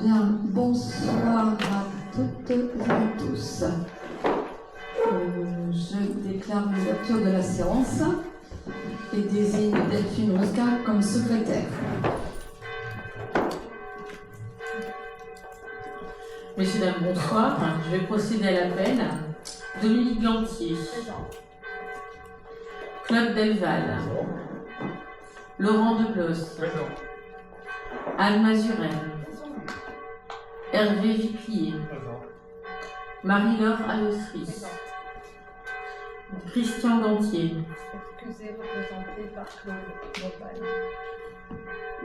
Bien, bonsoir à toutes et à tous. Je déclare l'ouverture de la séance et désigne Delphine Rosca comme secrétaire. Messieurs, dames, bonsoir. Je vais procéder à l'appel. Dominique Gantier. Claude Delval. Laurent Deblos. Anne Mazuren. Hervé Viplier. Marie-Laure Allosri. Christian Gantier. Excusez, représenté par Claude Delval.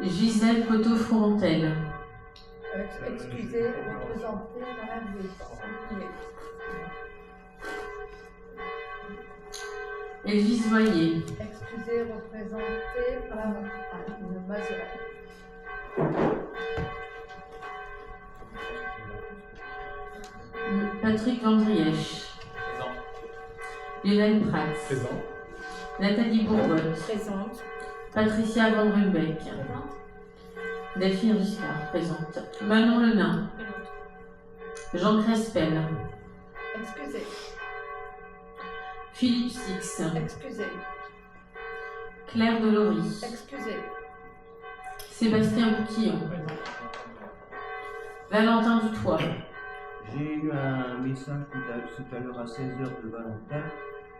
Gisèle Coteau-Frontel. Excusez, représenté par Hervé Viplier. Élise Voyer. Excusez, représenté par Anne Mazuren. Patrick Vandrièche. Lionel Prats. Présent. Nathalie Bourgotte. Présente. Patricia Van Rumbeck. Delphine Giscard, présente. Manon Lenain. Jean Crespel. Excusez, Philippe Six. excusez, Claire Delory. excusez, Sébastien Bouquillon. Valentin Dutoit. J'ai eu un message tout à l'heure à 16h de Valentin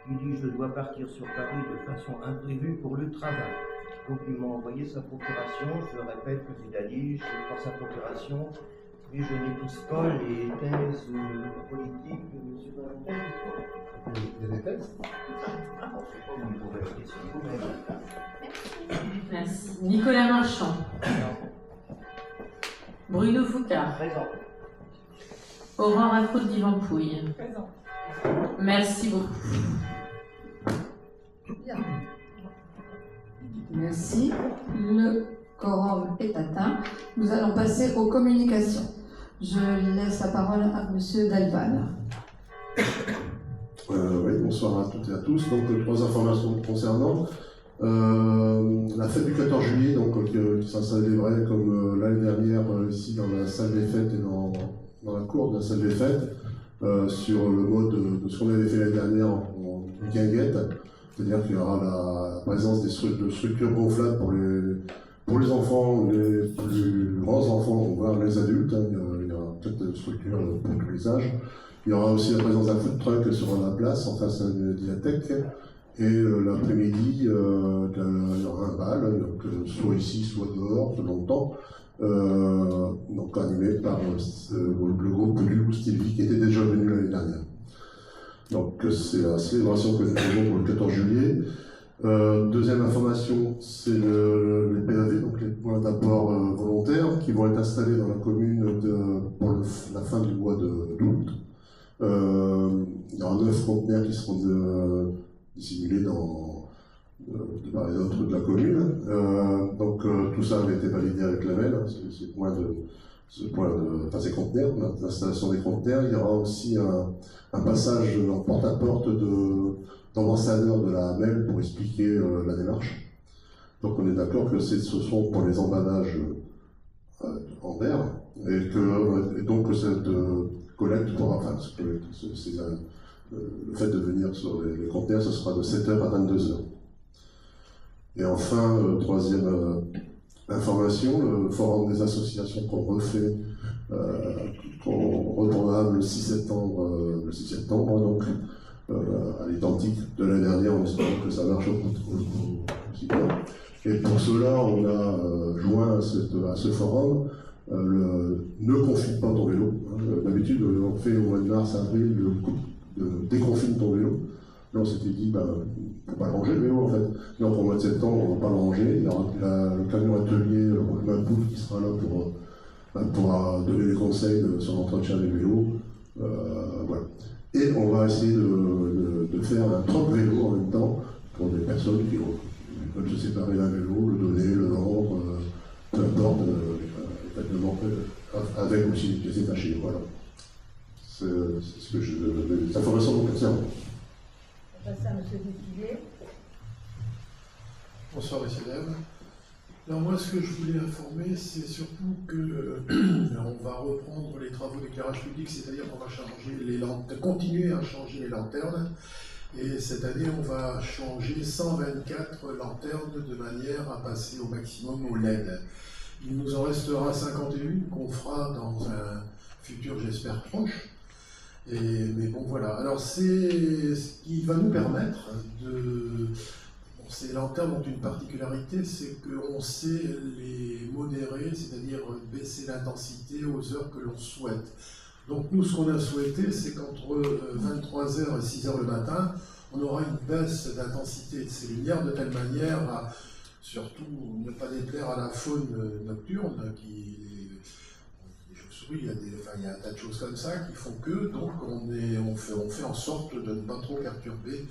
qui dit « Je dois partir sur Paris de façon imprévue pour le travail ». Donc il m'a envoyé sa procuration. Je répète que il a dit « Je prends sa procuration, mais je n'épouse pas les thèses politiques de M. Valentin Dutoit ». Il y a des thèses. Vous pouvez rester sur vous-même. Merci. Nicolas Marchand. Bruno Foucard. Présent. Aurore Afraud d'Ivampouille. présent. Merci beaucoup. Bien. Merci. Le quorum est atteint. Nous allons passer aux communications. Je laisse la parole à Monsieur Delval. Oui, bonsoir à toutes et à tous. Donc, trois informations concernant la fête du 14 juillet, donc, qui sera célébrée comme l'année dernière ici dans la salle des fêtes et dans la cour de la salle des fêtes, sur le mode de ce qu'on avait fait l'année dernière en guinguette. C'est-à-dire qu'il y aura la présence de structures gonflables pour les enfants, les plus grands enfants, voire les adultes. Il y aura peut-être des structures pour tous les âges. Il y aura aussi la présence d'un food truck sur la place, en face de la médiathèque. Et l'après-midi, il y aura un bal, donc, soit ici, soit dehors, selon le temps. Donc animé par le groupe du Loup Stevie qui était déjà venu l'année dernière. Donc c'est la célébration que nous faisons pour le 14 juillet. Deuxième information, c'est les PAV, donc les points d'apport volontaires, qui vont être installés dans la commune pour la fin du mois d'août. Il y aura 9 conteneurs qui seront dissimulés de part et d'autre de la commune. Donc tout ça avait été validé avec la MEL, ces conteneurs, l'installation des conteneurs. Il y aura aussi un passage en porte-à-porte d'ambassadeurs de la MEL pour expliquer la démarche. Donc on est d'accord que ce sont pour les emballages en verre, et donc que cette collecte pourra, le fait de venir sur les conteneurs, ce sera de 7h à 22h. Et enfin, troisième information, le forum des associations qu'on refait, qu'on retournera le 6 septembre, donc, à l'identique de l'année dernière, en espérant que ça marche aussi bien. Et pour cela, on a joint à ce forum ne confine pas ton vélo. D'habitude, on fait au mois de mars, avril, le coup de déconfine ton vélo. Là, on s'était dit, faut pas le ranger le vélo en fait. Donc au mois de septembre, on va pas le ranger. Il y aura le camion atelier, le Mapoul qui sera là pour donner des conseils sur l'entretien des vélos. Voilà. Et on va essayer de faire un troc vélo en même temps pour des personnes qui veulent se séparer d'un vélo, le donner, le vendre, peu importe, avec aussi des détachés. Voilà. C'est ce que les informations me concernent. Ça me Monsieur Détilé. Bonsoir, messieurs, dames. Alors moi, ce que je voulais informer, c'est surtout que on va reprendre les travaux d'éclairage public, c'est-à-dire qu'on va changer les continuer à changer les lanternes. Et cette année, on va changer 124 lanternes de manière à passer au maximum au LED. Il nous en restera 51 qu'on fera dans un futur, j'espère, proche. Mais bon, voilà. Alors, c'est ce qui va nous permettre de... Ces lanternes ont une particularité, c'est qu'on sait les modérer, c'est-à-dire baisser l'intensité aux heures que l'on souhaite. Donc nous, ce qu'on a souhaité, c'est qu'entre 23h et 6h le matin, on aura une baisse d'intensité de ces lumières de telle manière à surtout ne pas déplaire à la faune nocturne, les chauves-souris, il y a un tas de choses comme ça qui font que, donc on fait en sorte de ne pas trop perturber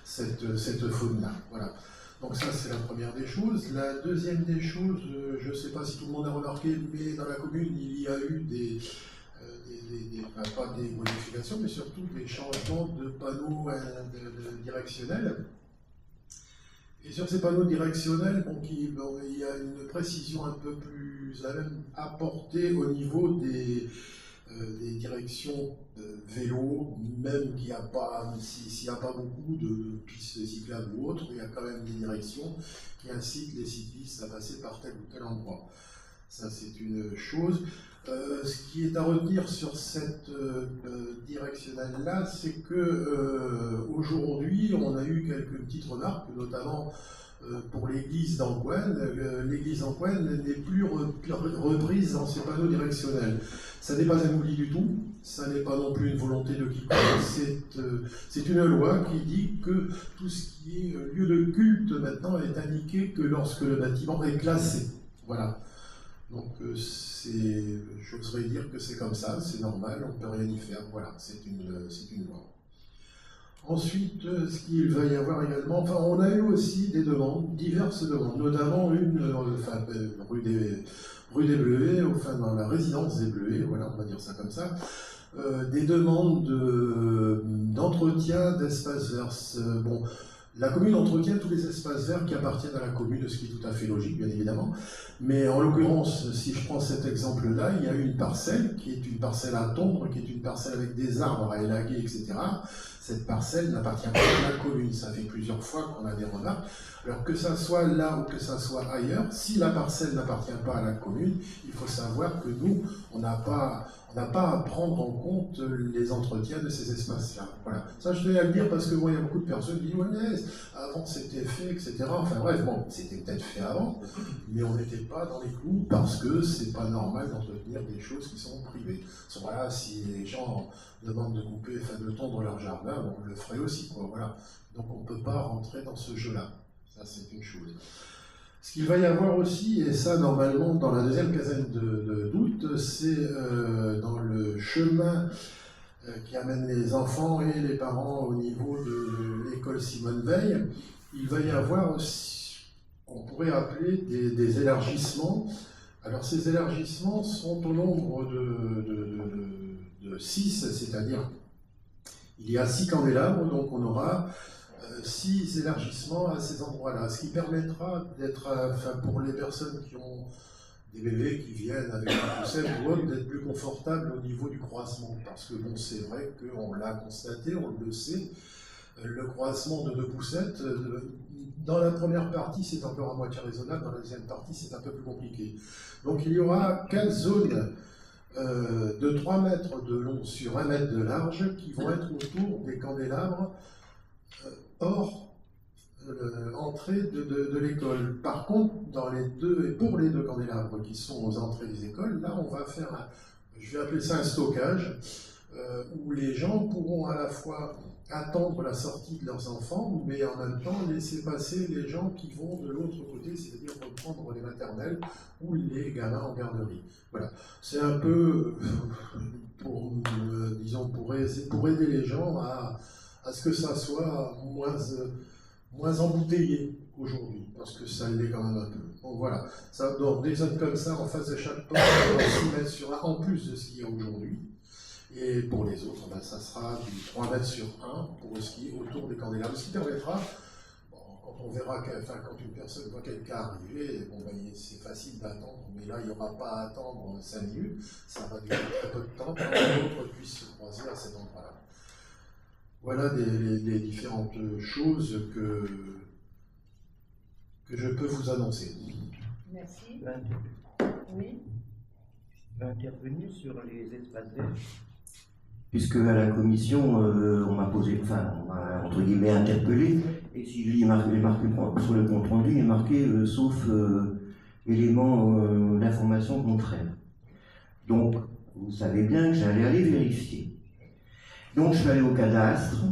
cette faune-là. Voilà. Donc ça, c'est la première des choses. La deuxième des choses, je ne sais pas si tout le monde a remarqué, mais dans la commune, il y a eu pas des modifications, mais surtout des changements de panneaux directionnels. Et sur ces panneaux directionnels, il y a une précision un peu plus apportée au niveau des directions vélo, même s'il n'y a pas beaucoup de pistes cyclables ou autres, il y a quand même des directions qui incitent les cyclistes à passer par tel ou tel endroit. Ça, c'est une chose. Ce qui est à retenir sur cette directionnelle-là, c'est que aujourd'hui, on a eu quelques petites remarques, notamment pour l'église d'Angoine. L'église d'Angoine n'est plus reprise dans ces panneaux directionnels. Ça n'est pas un oubli du tout, ça n'est pas non plus une volonté de quiconque, c'est une loi qui dit que tout ce qui est lieu de culte maintenant est indiqué que lorsque le bâtiment est classé. Voilà. Donc j'oserais dire que c'est comme ça, c'est normal, on ne peut rien y faire. Voilà, c'est une loi. Ensuite, ce qu'il va y avoir également, on a eu aussi des demandes, diverses demandes, notamment une rue des Bleuets, dans la résidence des Bleuets, voilà, on va dire ça comme ça, des demandes d'entretien d'espaces verts. Bon, la commune entretient tous les espaces verts qui appartiennent à la commune, ce qui est tout à fait logique, bien évidemment. Mais en l'occurrence, si je prends cet exemple-là, il y a une parcelle qui est une parcelle à tondre, qui est une parcelle avec des arbres à élaguer, etc. Cette parcelle n'appartient pas à la commune. Ça fait plusieurs fois qu'on a des remarques. Alors que ça soit là ou que ça soit ailleurs, si la parcelle n'appartient pas à la commune, il faut savoir que nous, on n'a pas à prendre en compte les entretiens de ces espaces-là. Voilà. Ça, je tenais à le dire parce que il y a beaucoup de personnes qui disent « ouais, avant c'était fait, etc. » Enfin bref, bon, c'était peut-être fait avant, mais on n'était pas dans les clous parce que c'est pas normal d'entretenir des choses qui sont privées. Voilà, si les gens demandent de couper, de tondre leur jardin, on le ferait aussi, quoi. Voilà. Donc on ne peut pas rentrer dans ce jeu-là. Ça, c'est une chose. Ce qu'il va y avoir aussi, et ça normalement dans la deuxième quinzaine d'août, c'est dans le chemin qui amène les enfants et les parents au niveau de l'école Simone Veil, il va y avoir aussi, on pourrait appeler des élargissements. Alors ces élargissements sont au nombre de 6, c'est-à-dire il y a 6 candélabres, donc on aura 6 élargissements à ces endroits-là, ce qui permettra d'être, pour les personnes qui ont des bébés qui viennent avec une poussette ou autre, d'être plus confortables au niveau du croisement. Parce que bon, c'est vrai qu'on l'a constaté, on le sait, le croisement de 2 poussettes, dans la première partie c'est encore à moitié raisonnable, dans la deuxième partie c'est un peu plus compliqué. Donc il y aura 4 zones de 3 mètres de long sur 1 mètre de large qui vont être autour des candélabres hors entrée de l'école. Par contre, pour les 2 candélabres qui sont aux entrées des écoles, là on va faire, je vais appeler ça un stockage, où les gens pourront à la fois attendre la sortie de leurs enfants, mais en même temps laisser passer les gens qui vont de l'autre côté, c'est-à-dire reprendre les maternelles ou les gamins en garderie. Voilà. C'est un peu pour aider les gens à ce que ça soit moins embouteillé qu'aujourd'hui, parce que ça l'est quand même un peu. Donc voilà, dans des zones comme ça, en face de chaque porte, on va s'y mettre sur en plus de ce qu'il y a aujourd'hui. Et pour les autres, ben, ça sera du 3 mètres sur 1 pour ce qui est autour des candélabres. Ce qui permettra, bon, quand on verra, quand une personne voit quelqu'un arriver, bon, ben, c'est facile d'attendre, mais là, il n'y aura pas à attendre 5 minutes, ça va durer très peu de temps pour que l'autre puisse se croiser à cet endroit-là. Voilà les différentes choses que je peux vous annoncer. Merci. Oui. Intervenir sur les espaces verts. Puisque à la commission, on m'a entre guillemets interpellé, et si je lis sur le compte rendu, il est marqué sauf éléments d'information contraire. Donc, vous savez bien que j'allais aller vérifier. Donc, je suis allé au cadastre.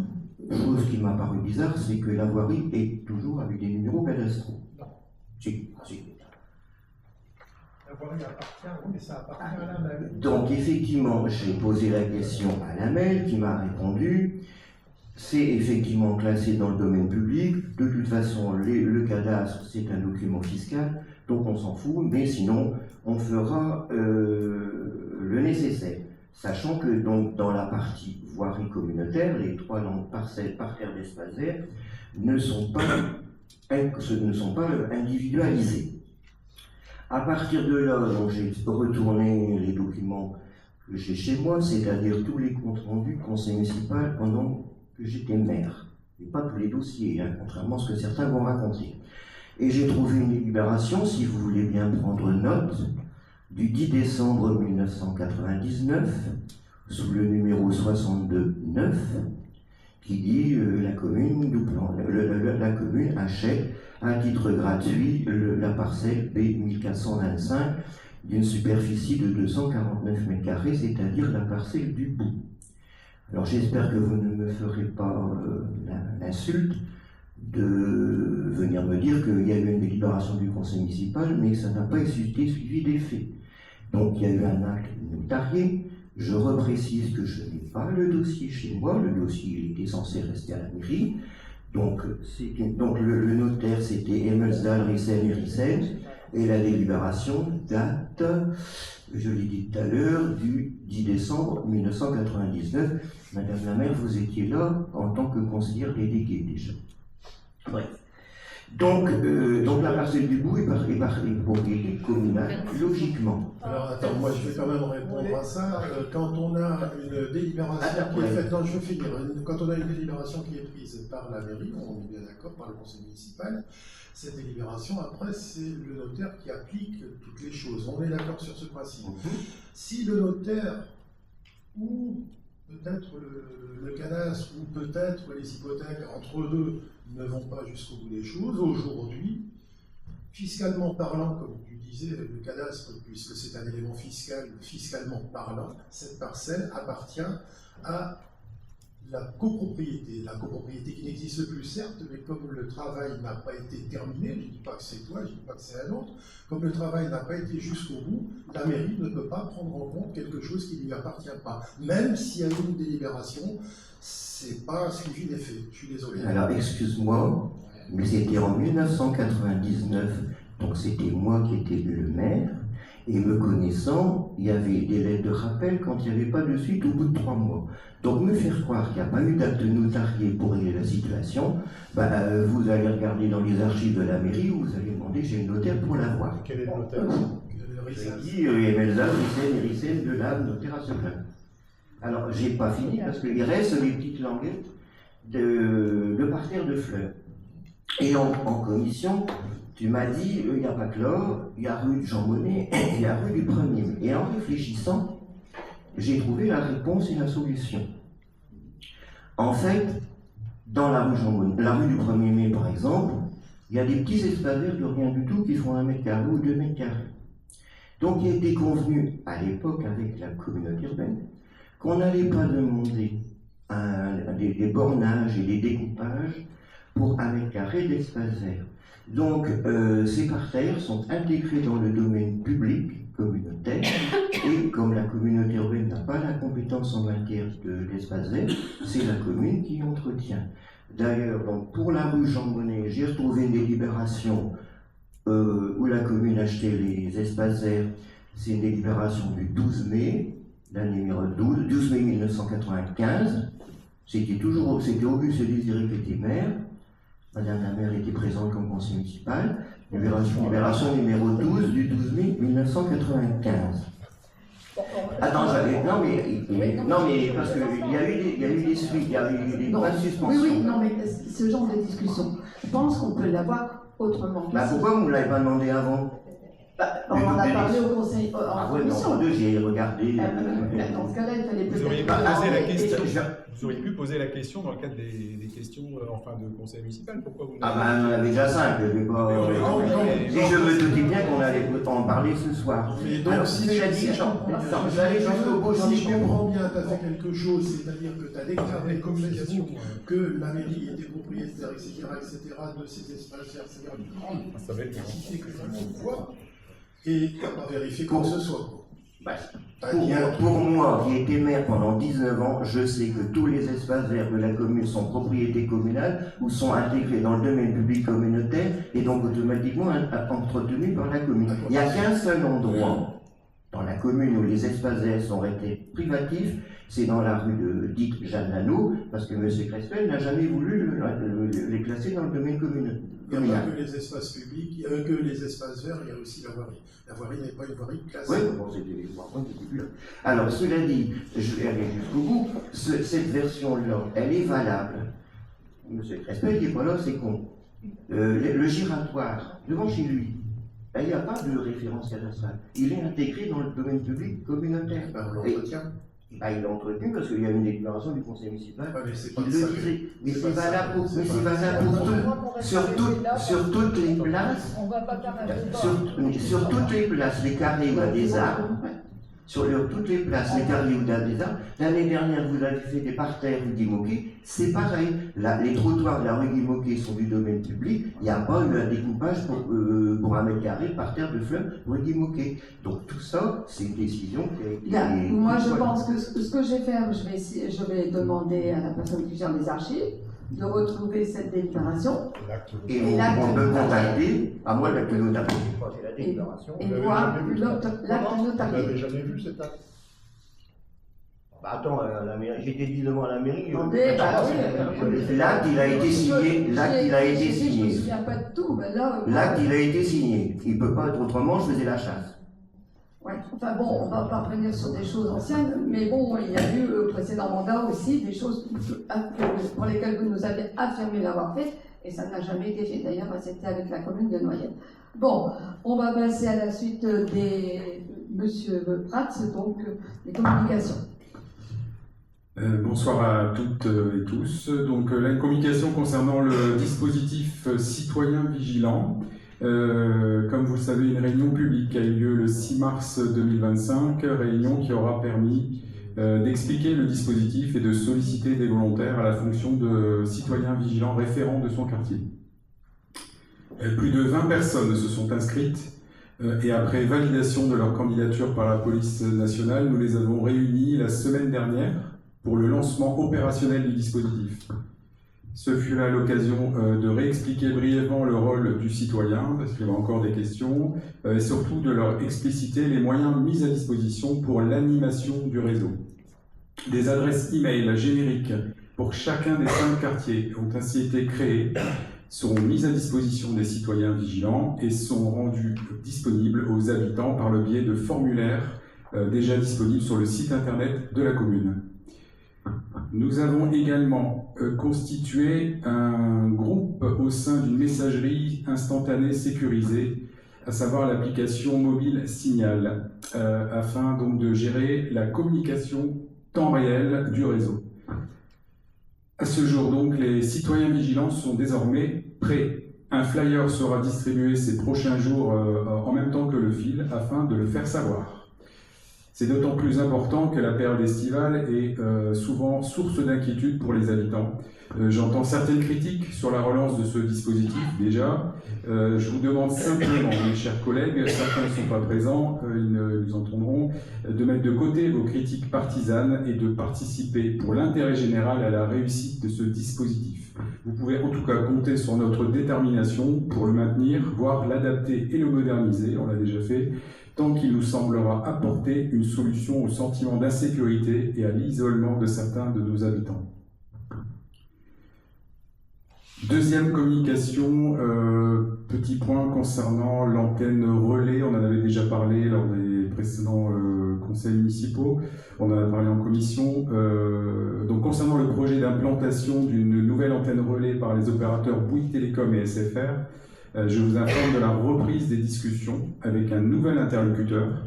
Chose qui m'a paru bizarre, c'est que la voirie est toujours avec des numéros cadastraux. Si. La voirie appartient, mais ça appartient à la MEL. Donc effectivement, j'ai posé la question à la MEL qui m'a répondu. C'est effectivement classé dans le domaine public. De toute façon, le cadastre, c'est un document fiscal, donc on s'en fout, mais sinon, on fera le nécessaire. Sachant que donc, dans la partie voirie communautaire, les 3 parcelles parterres d'espace vert ne sont pas individualisées. À partir de là, j'ai retourné les documents que j'ai chez moi, c'est-à-dire tous les comptes rendus du conseil municipal pendant que j'étais maire. Et pas tous les dossiers, hein, contrairement à ce que certains vont raconter. Et j'ai trouvé une délibération, si vous voulez bien prendre note, du 10 décembre 1999, sous le numéro 62-9, qui dit la commune achète à titre gratuit la parcelle B1425 d'une superficie de 249 m², c'est-à-dire la parcelle du bout. Alors j'espère que vous ne me ferez pas l'insulte de venir me dire qu'il y a eu une délibération du conseil municipal, mais que ça n'a pas été suivi des faits. Donc il y a eu un acte notarié. Je reprécise que je n'ai pas le dossier chez moi, le dossier il était censé rester à la mairie. Donc le notaire c'était Emelsdal, Rissen, et la délibération date, je l'ai dit tout à l'heure, du 10 décembre 1999. Madame la maire, vous étiez là en tant que conseillère déléguée déjà. Bref. Donc la parcelle du bout est propriété communale, logiquement. Alors attends, moi je vais quand même répondre à ça. Quand on a une délibération qui est faite, non je veux finir, quand on a une délibération qui est prise par la mairie, on est bien d'accord, par le conseil municipal, cette délibération après c'est le notaire qui applique toutes les choses. On est d'accord sur ce principe. Si le notaire ou peut-être le cadastre ou peut-être les hypothèques entre deux ne vont pas jusqu'au bout des choses, aujourd'hui, fiscalement parlant, comme tu disais, le cadastre, puisque c'est un élément fiscal, fiscalement parlant, cette parcelle appartient à la copropriété. La copropriété qui n'existe plus, certes, mais comme le travail n'a pas été terminé, je ne dis pas que c'est toi, je ne dis pas que c'est un autre, comme le travail n'a pas été jusqu'au bout, la mairie ne peut pas prendre en compte quelque chose qui ne lui appartient pas. Même s'il y a eu une délibération, c'est pas suivi des faits. Je suis désolé. Alors, excuse-moi, mais c'était en 1999, donc c'était moi qui étais le maire, et me connaissant, il y avait des lettres de rappel quand il n'y avait pas de suite au bout de 3 mois. Donc me faire croire qu'il n'y a pas eu d'acte notarié pour régler la situation, vous allez regarder dans les archives de la mairie où vous allez demander chez le notaire pour l'avoir. Quel est le notaire? J'ai dit Emelza, Rissen, de la notaire à Seclin. Alors j'ai pas fini parce qu'il reste les petites languettes de parterre de fleurs. Et en commission, tu m'as dit, il n'y a pas que l'or, il y a rue Jean Monnet, il y a rue du 1er mai. Et en réfléchissant, j'ai trouvé la réponse et la solution. En fait, dans la rue Jean Monnet, la rue du 1er mai par exemple, il y a des petits espaces verts de rien du tout qui font 1 m² ou 2 m². Donc il a été convenu à l'époque avec la communauté urbaine qu'on n'allait pas demander des bornages et des découpages pour 1 m² d'espace vert. Donc, ces parterres sont intégrés dans le domaine public communautaire et comme la communauté urbaine n'a pas la compétence en matière d'espace vert, c'est la commune qui entretient. D'ailleurs, donc, pour la rue Jean Monnet, j'ai retrouvé une délibération où la commune achetait les espaces verts. C'est une délibération du 12 mai l'année numéro 12 mai 1995. C'était Auguste Désiré qui était maire. Madame la maire était présente comme conseiller municipal. Libération numéro 12 du 12 mai 1995. Attends, non mais parce qu'il y a eu des suites, il y a eu des points de suspension. Oui, non, mais ce genre de discussion, je pense qu'on peut l'avoir autrement. Pourquoi vous ne l'avez pas demandé avant? On en a parlé au conseil. Oui, mais entre deux, j'ai regardé. Dans ce cas-là, il fallait Vous auriez peut-être. pu poser la question dans le cadre des questions en fin de conseil municipal. Pourquoi vous on en avait déjà 5. Je vais pas. Et je me doutais bien qu'on allait en parler ce soir. Mais donc, alors, si je vais jusqu'au bout. Si je comprends bien, tu as fait quelque chose, c'est-à-dire que tu as déclaré comme Facebook que la mairie était propriétaire, etc., de ces espaces verts, c'est-à-dire d'une grande quantité que tout le monde voit, et tu n'as pas vérifié quoi que ce soit. Pour moi, qui ai été maire pendant 19 ans, je sais que tous les espaces verts de la commune sont propriété communale ou sont intégrés dans le domaine public communautaire et donc automatiquement entretenus par la commune. Il n'y a qu'un seul endroit dans la commune où les espaces verts sont restés privatifs, c'est dans la rue de dite Jeanne Lano, parce que M. Crespel n'a jamais voulu les classer dans le domaine communal. Il n'y a pas que les espaces publics, que les espaces verts, il y a aussi la voirie. La voirie n'est pas une voirie classée. Oui, bon, c'était plus là. Alors, cela dit, je vais aller jusqu'au bout. Cette version-là, elle est valable. M. Crespel n'est pas là, c'est con. Le giratoire, devant chez lui, il n'y a pas de référence cadastrale. Il est intégré dans le domaine public communautaire. On l'entretient. Il est entretenu parce qu'il y a une déclaration du conseil municipal. Mais c'est pas il le disait. Mais c'est valable pour tout. Sur toutes les places. On va pas faire sur toutes les places, les carrés où il y a des arbres. Sur toutes les places, les carrés où il y a des arbres. L'année dernière, vous avez fait des parterres rue Guy-Moquet. C'est pareil. Les trottoirs de la rue Guy-Moquet sont du domaine public. Il n'y a pas eu un découpage pour 1 mètre carré par terre de fleurs rue Guy-Moquet. Donc tout ça, c'est une décision qui a été. Moi, je pense que ce que je vais faire, je vais demander à la personne qui gère les archives de retrouver cette délibération. Et on peut contacter, à moins que nous n'avons pas fait la Et déclaration. voir l'acte Vous notarié. n'avez jamais vu cet acte? Attends, j'étais dit devant la mairie. Attendez, L'acte, il a été signé. L'acte, il a été Je ne me signé. souviens pas de tout, mais là. L'acte, il a été signé. Il ne peut pas être autrement, je faisais la chasse. Ouais. Enfin bon, on ne va pas revenir sur des choses anciennes, mais bon, il y a eu au précédent mandat aussi des choses pour lesquelles vous nous avez affirmé l'avoir fait, et ça n'a jamais été fait. D'ailleurs, c'était avec la commune de Noyelles. Bon, on va passer à la suite des Monsieur Prats, donc les communications. Bonsoir à toutes et tous. Donc là, une communication concernant le dispositif citoyen vigilant. Comme vous le savez, une réunion publique a eu lieu le 6 mars 2025, réunion qui aura permis d'expliquer le dispositif et de solliciter des volontaires à la fonction de citoyen vigilant référent de son quartier. Plus de 20 personnes se sont inscrites et après validation de leur candidature par la police nationale, nous les avons réunis la semaine dernière pour le lancement opérationnel du dispositif. Ce fut là l'occasion de réexpliquer brièvement le rôle du citoyen, parce qu'il y avait encore des questions, et surtout de leur expliciter les moyens mis à disposition pour l'animation du réseau. Des adresses e-mail génériques pour chacun des 5 quartiers ont ainsi été créées, seront mises à disposition des citoyens vigilants et sont rendues disponibles aux habitants par le biais de formulaires déjà disponibles sur le site internet de la commune. Nous avons également constitué un groupe au sein d'une messagerie instantanée sécurisée, à savoir l'application mobile Signal, afin donc de gérer la communication temps réel du réseau. À ce jour donc, les citoyens vigilants sont désormais prêts. Un flyer sera distribué ces prochains jours en même temps que le fil, afin de le faire savoir. C'est d'autant plus important que la période estivale est souvent source d'inquiétude pour les habitants. J'entends certaines critiques sur la relance de ce dispositif déjà. Je vous demande simplement, mes chers collègues, certains ne sont pas présents, ils nous entendront, de mettre de côté vos critiques partisanes et de participer pour l'intérêt général à la réussite de ce dispositif. Vous pouvez en tout cas compter sur notre détermination pour le maintenir, voire l'adapter et le moderniser, on l'a déjà fait, tant qu'il nous semblera apporter une solution au sentiment d'insécurité et à l'isolement de certains de nos habitants. Deuxième communication, petit point concernant l'antenne relais, on en avait déjà parlé lors des précédents conseils municipaux, on en a parlé en commission. Donc concernant le projet d'implantation d'une nouvelle antenne relais par les opérateurs Bouygues Télécom et SFR, je vous informe de la reprise des discussions avec un nouvel interlocuteur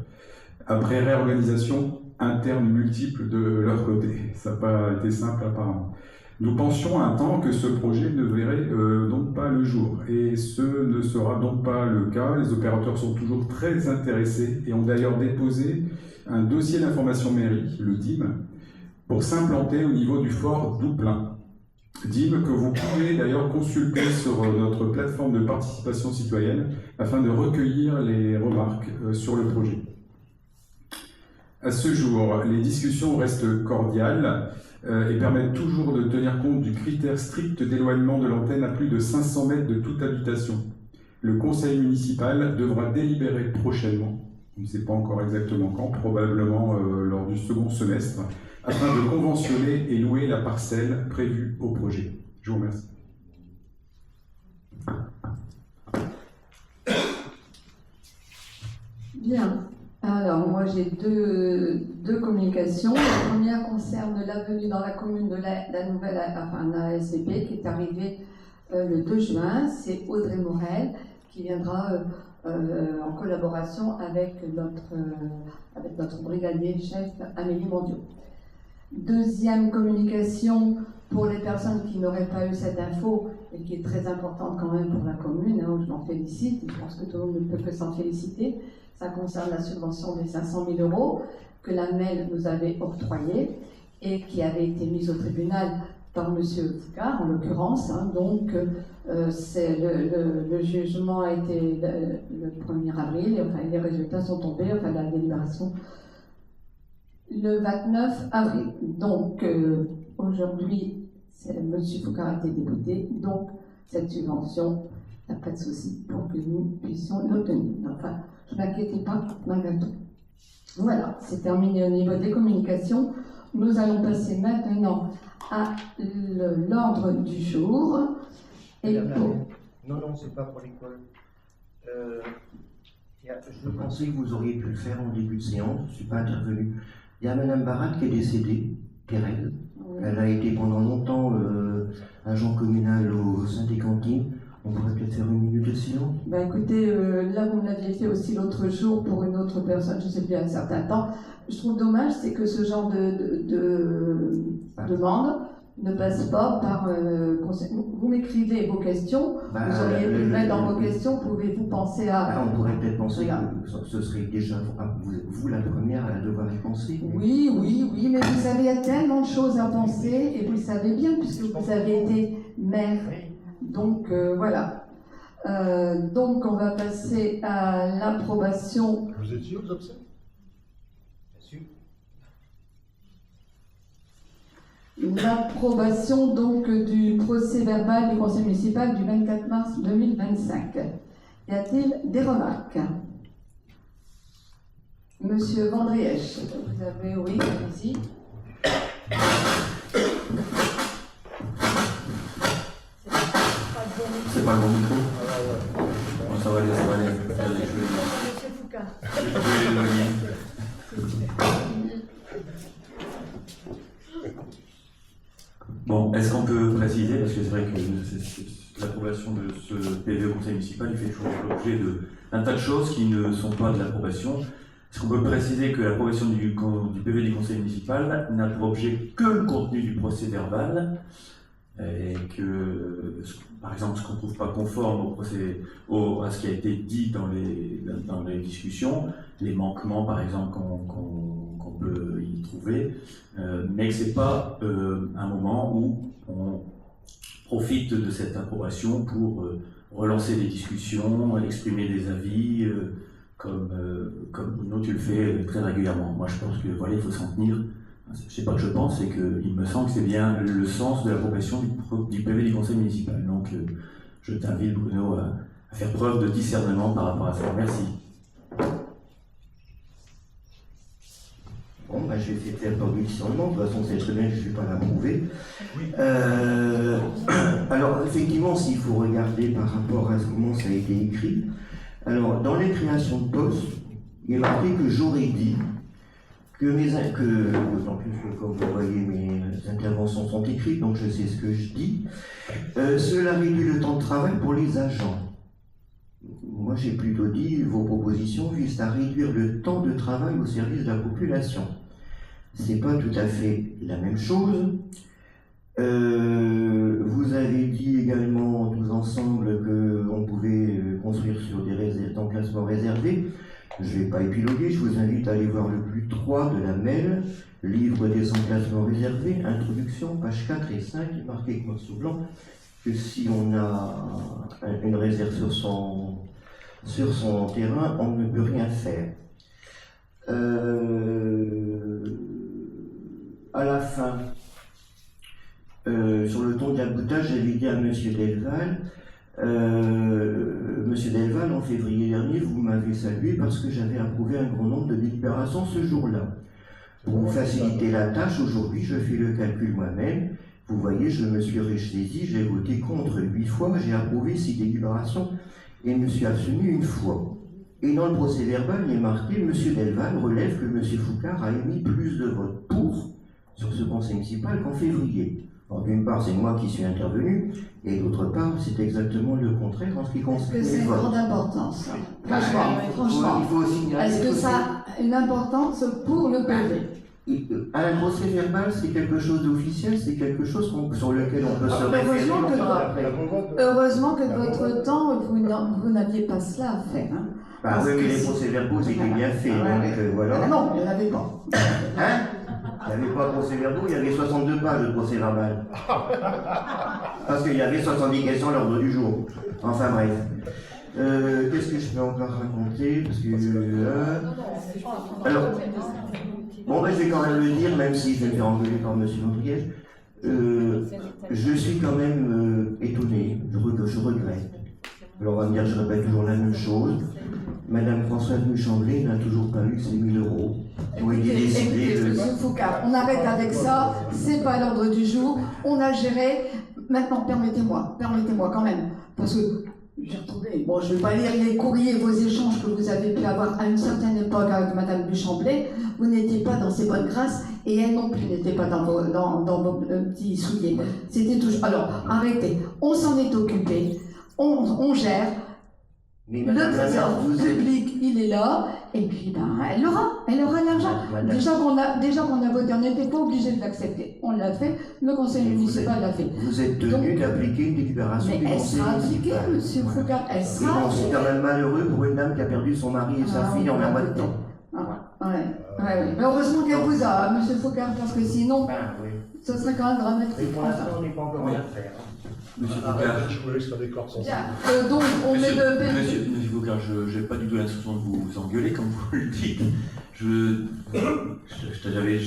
après réorganisation interne multiple de leur côté. Ça n'a pas été simple apparemment. Nous pensions un temps que ce projet ne verrait donc pas le jour, et ce ne sera donc pas le cas. Les opérateurs sont toujours très intéressés et ont d'ailleurs déposé un dossier d'information mairie, le DIM, pour s'implanter au niveau du fort Douplein. DIM que vous pouvez d'ailleurs consulter sur notre plateforme de participation citoyenne afin de recueillir les remarques sur le projet. À ce jour, les discussions restent cordiales et permettent toujours de tenir compte du critère strict d'éloignement de l'antenne à plus de 500 mètres de toute habitation. Le conseil municipal devra délibérer prochainement, on ne sait pas encore exactement quand, probablement lors du second semestre, afin de conventionner et louer la parcelle prévue au projet. Je vous remercie. Bien. Alors, moi j'ai deux communications. La première concerne la venue dans la commune de la nouvelle ASCP qui est arrivée le 2 juin. C'est Audrey Morel qui viendra en collaboration avec notre brigadier chef Amélie Mondiaux. Deuxième communication pour les personnes qui n'auraient pas eu cette info et qui est très importante quand même pour la commune, hein, je m'en félicite, je pense que tout le monde ne peut que s'en féliciter. Ça concerne la subvention des 500 000 € que la MEL nous avait octroyée et qui avait été mise au tribunal par M. Foucard, en l'occurrence. Hein, donc, le jugement a été le 1er avril, et enfin, les résultats sont tombés, enfin, la délibération, le 29 avril. Donc, aujourd'hui, M. Foucard a été débouté, donc cette subvention, il n'y a pas de souci pour que nous puissions l'obtenir. Enfin, ne vous inquiétez pas, malgré tout. Voilà, c'est terminé au niveau des communications. Nous allons passer maintenant à l'ordre du jour. Et Non, c'est pas pour l'école. Je pensais que vous auriez pu le faire en début de séance, je ne suis pas intervenu. Il y a Madame Barat qui est décédée, Thérèse. Oui. Elle a été pendant longtemps agent communal au Saint-Écantine. On pourrait peut-être faire une minute de silence. Ben écoutez, là vous me l'aviez fait aussi l'autre jour pour une autre personne, je ne sais plus, à un certain temps. Je trouve dommage, c'est que ce genre de demande ne passe pas par conseil. Vous m'écrivez vos questions, vous auriez pu mettre dans vos questions, pouvez-vous penser à... on pourrait peut-être penser que ce serait déjà vous la première à devoir y penser. Oui, mais vous savez, il y a tellement de choses à penser, et vous le savez bien, puisque vous avez été maire. Donc voilà. Donc on va passer à l'approbation. Vous étiez aux obsèques ? Bien sûr. L'approbation donc du procès verbal du conseil municipal du 24 mars 2025. Y a-t-il des remarques? Monsieur Vandrièche, vous avez, oui, allez-y. C'est pas le bon micro. Bon, ça va aller, ça va aller. Allez, Monsieur Foucault. Je vais l'éloigner. Bon, est-ce qu'on peut préciser, parce que c'est vrai que l'approbation de ce PV au conseil municipal, il fait toujours l'objet d'un tas de choses qui ne sont pas de l'approbation. Est-ce qu'on peut préciser que l'approbation du PV du conseil municipal n'a pour objet que le contenu du procès verbal, et que, par exemple, ce qu'on ne trouve pas conforme à ce qui a été dit dans les discussions, les manquements, par exemple, qu'on peut y trouver, mais que ce n'est pas un moment où on profite de cette approbation pour relancer des discussions, exprimer des avis, comme Bruno, tu le fais très régulièrement. Moi, je pense que voilà, il faut s'en tenir. Je sais pas que je pense, c'est qu'il me semble que c'est bien le sens de l'approbation du PV du conseil municipal. Donc, je t'invite, Bruno, à faire preuve de discernement par rapport à ça. Merci. je vais faire par du discernement, de toute façon c'est très bien que je ne vais pas l'approuver. Alors effectivement, s'il faut regarder par rapport à comment ça a été écrit, alors dans les créations de postes, il est marqué que j'aurais dit d'autant plus que comme vous voyez mes interventions sont écrites, donc je sais ce que je dis, cela réduit le temps de travail pour les agents. Moi j'ai plutôt dit, vos propositions visent à réduire le temps de travail au service de la population. C'est pas tout à fait la même chose. Vous avez dit également tous ensemble qu'on pouvait construire sur des emplacements réservés. Je ne vais pas épiloguer, je vous invite à aller voir le plus 3 de la MEL, livre des emplacements réservés, introduction, page 4 et 5, il est marqué noir sur blanc que si on a une réserve sur son terrain, on ne peut rien faire. À la fin, sur le ton de l'aboutage, j'avais dit à M. Delval, Monsieur Delval, en février dernier, vous m'avez salué parce que j'avais approuvé un grand nombre de délibérations ce jour-là. Pour vous faciliter la tâche, aujourd'hui, je fais le calcul moi-même. Vous voyez, je me suis ressaisi, j'ai voté contre 8 fois, j'ai approuvé 6 délibérations et me suis abstenu 1 fois. Et dans le procès-verbal, il est marqué, M. Delval relève que M. Foucard a émis plus de votes pour sur ce conseil municipal qu'en février. Alors, d'une part, c'est moi qui suis intervenu, et d'autre part, c'est exactement le contraire en ce qui concerne les votes. Est-ce que c'est grande importance, franchement, est-ce que ça a une importance pour le PV? Un procès verbal, c'est quelque chose d'officiel, c'est quelque chose sur lequel on peut se référer. Heureusement que de votre temps, vous n'aviez pas cela à faire. Hein, bah oui, mais les procès verbaux, c'était bien fait, donc voilà. Ah non, il n'y en avait pas. Hein? Il n'y avait pas de procès verbaux, il y avait 62 pages de procès verbal. Parce qu'il y avait 70 questions à l'ordre du jour. Enfin bref. Qu'est-ce que je peux encore raconter? Parce que. Alors. Bon, ben, je vais quand même le dire, même si je vais me faire engueuler par M. Landriège. Je suis quand même étonné, je regrette. Alors on va me dire que je répète toujours la même chose. Madame Françoise Muchamblé n'a toujours pas eu ses 1000 euros. Écoutez, M. Foucard, on arrête avec ça, c'est pas à l'ordre du jour, on a géré. Maintenant, permettez-moi quand même, parce que j'ai retrouvé, bon, je ne vais pas lire les courriers, vos échanges que vous avez pu avoir à une certaine époque avec Madame Muchamblé, vous n'étiez pas dans ses bonnes grâces, et elle non plus n'était pas dans vos petits souliers. C'était toujours. Alors, arrêtez, on s'en est occupé, on gère. Le trésor public, il est là, et puis ben, elle aura l'argent. Déjà qu'on a voté, on n'était pas obligé de l'accepter. On l'a fait, le conseil municipal l'a fait. Vous êtes tenu d'appliquer une délibération du conseil municipal. Mais elle sera appliquée, monsieur Foucard, elle sera appliquée. C'est quand même malheureux pour une dame qui a perdu son mari et sa fille en un mois de temps. Ouais. Mais heureusement qu'elle vous a, monsieur Foucard, parce que sinon, ce serait quand même dramatique. Et pour l'instant, on n'est pas encore rien à faire. Monsieur Foucard, je voulais que ça déclore son donc, on met le Monsieur Foucard, je n'ai pas du tout l'intention de vous engueuler, comme vous le dites. Je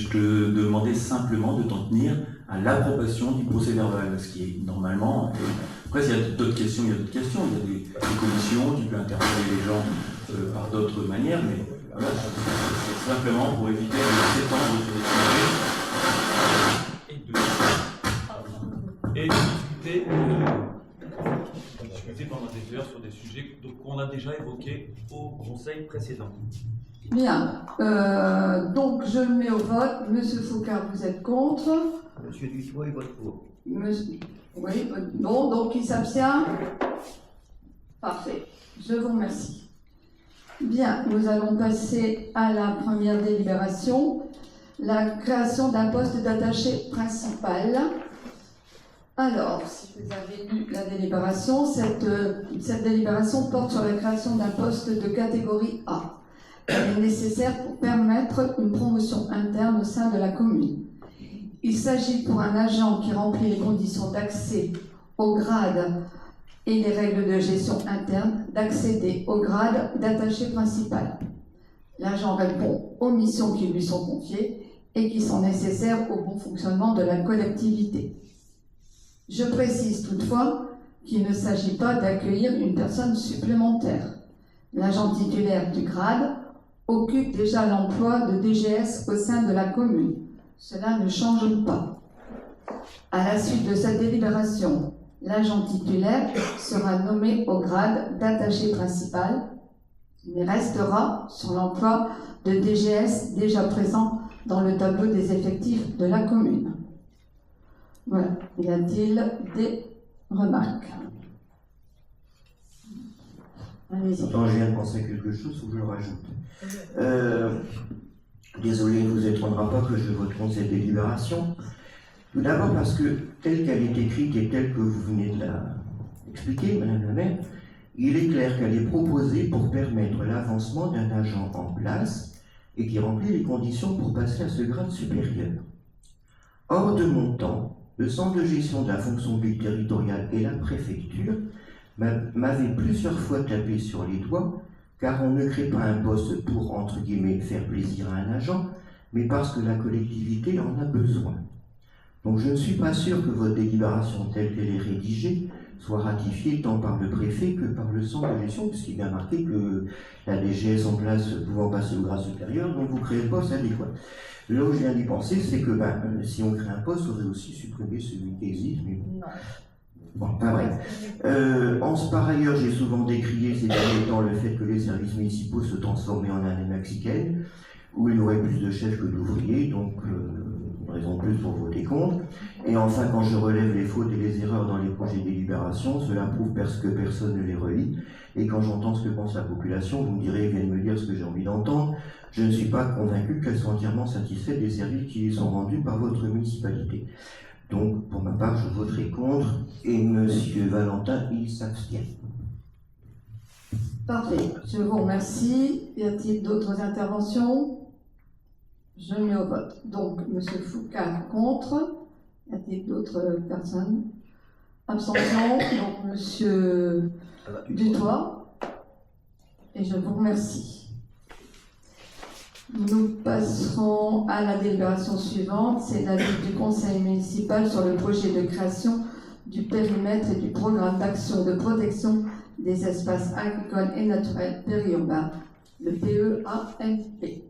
te demandais simplement de t'en tenir à l'approbation du procès verbal, ce qui est normalement. Après, s'il y a d'autres questions, il y a des commissions, tu peux interpeller les gens par d'autres manières, mais voilà, c'est simplement pour éviter de s'étendre sur les sujets et de discuter pendant des heures sur des sujets qu'on a déjà évoqués au conseil précédent. Bien. Donc, je le mets au vote. Monsieur Foucard, vous êtes contre. Monsieur Dutoit, il vote pour. Oui, non, donc il s'abstient. Parfait. Je vous remercie. Bien, nous allons passer à la première délibération, la création d'un poste d'attaché principal. Alors, si vous avez lu la délibération, cette délibération porte sur la création d'un poste de catégorie A. Elle est nécessaire pour permettre une promotion interne au sein de la commune. Il s'agit pour un agent qui remplit les conditions d'accès au grade et les règles de gestion interne d'accéder au grade d'attaché principal. L'agent répond aux missions qui lui sont confiées et qui sont nécessaires au bon fonctionnement de la collectivité. Je précise toutefois qu'il ne s'agit pas d'accueillir une personne supplémentaire. L'agent titulaire du grade occupe déjà l'emploi de DGS au sein de la commune. Cela ne change pas. À la suite de cette délibération, l'agent titulaire sera nommé au grade d'attaché principal, mais restera sur l'emploi de DGS déjà présent dans le tableau des effectifs de la commune. Voilà. Y a-t-il des remarques? Allez-y. Attends, je viens de penser à quelque chose, faut que je le rajoute. Désolé, ne vous étonnera pas que je vote contre cette délibération. Tout d'abord parce que, telle qu'elle est écrite et telle que vous venez de l'expliquer, Madame la maire, il est clair qu'elle est proposée pour permettre l'avancement d'un agent en place et qui remplit les conditions pour passer à ce grade supérieur. Hors de mon temps, le centre de gestion de la fonction publique territoriale et la préfecture m'avaient plusieurs fois tapé sur les doigts, car on ne crée pas un poste pour, entre guillemets, faire plaisir à un agent, mais parce que la collectivité en a besoin. Donc je ne suis pas sûr que votre délibération telle qu'elle est rédigée soit ratifiée tant par le préfet que par le centre de gestion, puisqu'il est bien marqué que la DGS en place pouvant passer au grade supérieur, donc vous créez le poste adéquat. Là où je viens d'y penser, c'est que si on crée un poste, on aurait aussi supprimé celui qui existe, mais bon. Bon, pas bref. Par ailleurs, j'ai souvent décrié ces derniers temps le fait que les services municipaux se transformaient en armée mexicaine, où il y aurait plus de chefs que d'ouvriers, donc une raison de plus pour voter contre. Et enfin, quand je relève les fautes et les erreurs dans les projets de délibération, cela prouve que personne ne les relie. Et quand j'entends ce que pense la population, vous me direz, viennent me dire ce que j'ai envie d'entendre, je ne suis pas convaincu qu'elles soient entièrement satisfaites des services qui sont rendus par votre municipalité. Donc, pour ma part, je voterai contre, et M. Valentin, il s'abstient. Parfait, je vous remercie. Y a-t-il d'autres interventions? Je mets au vote. Donc, M. Foucault contre. Y a-t-il d'autres personnes? Abstention. Donc, M. Dutoit. Et je vous remercie. Nous passerons à la délibération suivante. C'est l'avis du conseil municipal sur le projet de création du périmètre et du programme d'action de protection des espaces agricoles et naturels périurbains, le PEANP.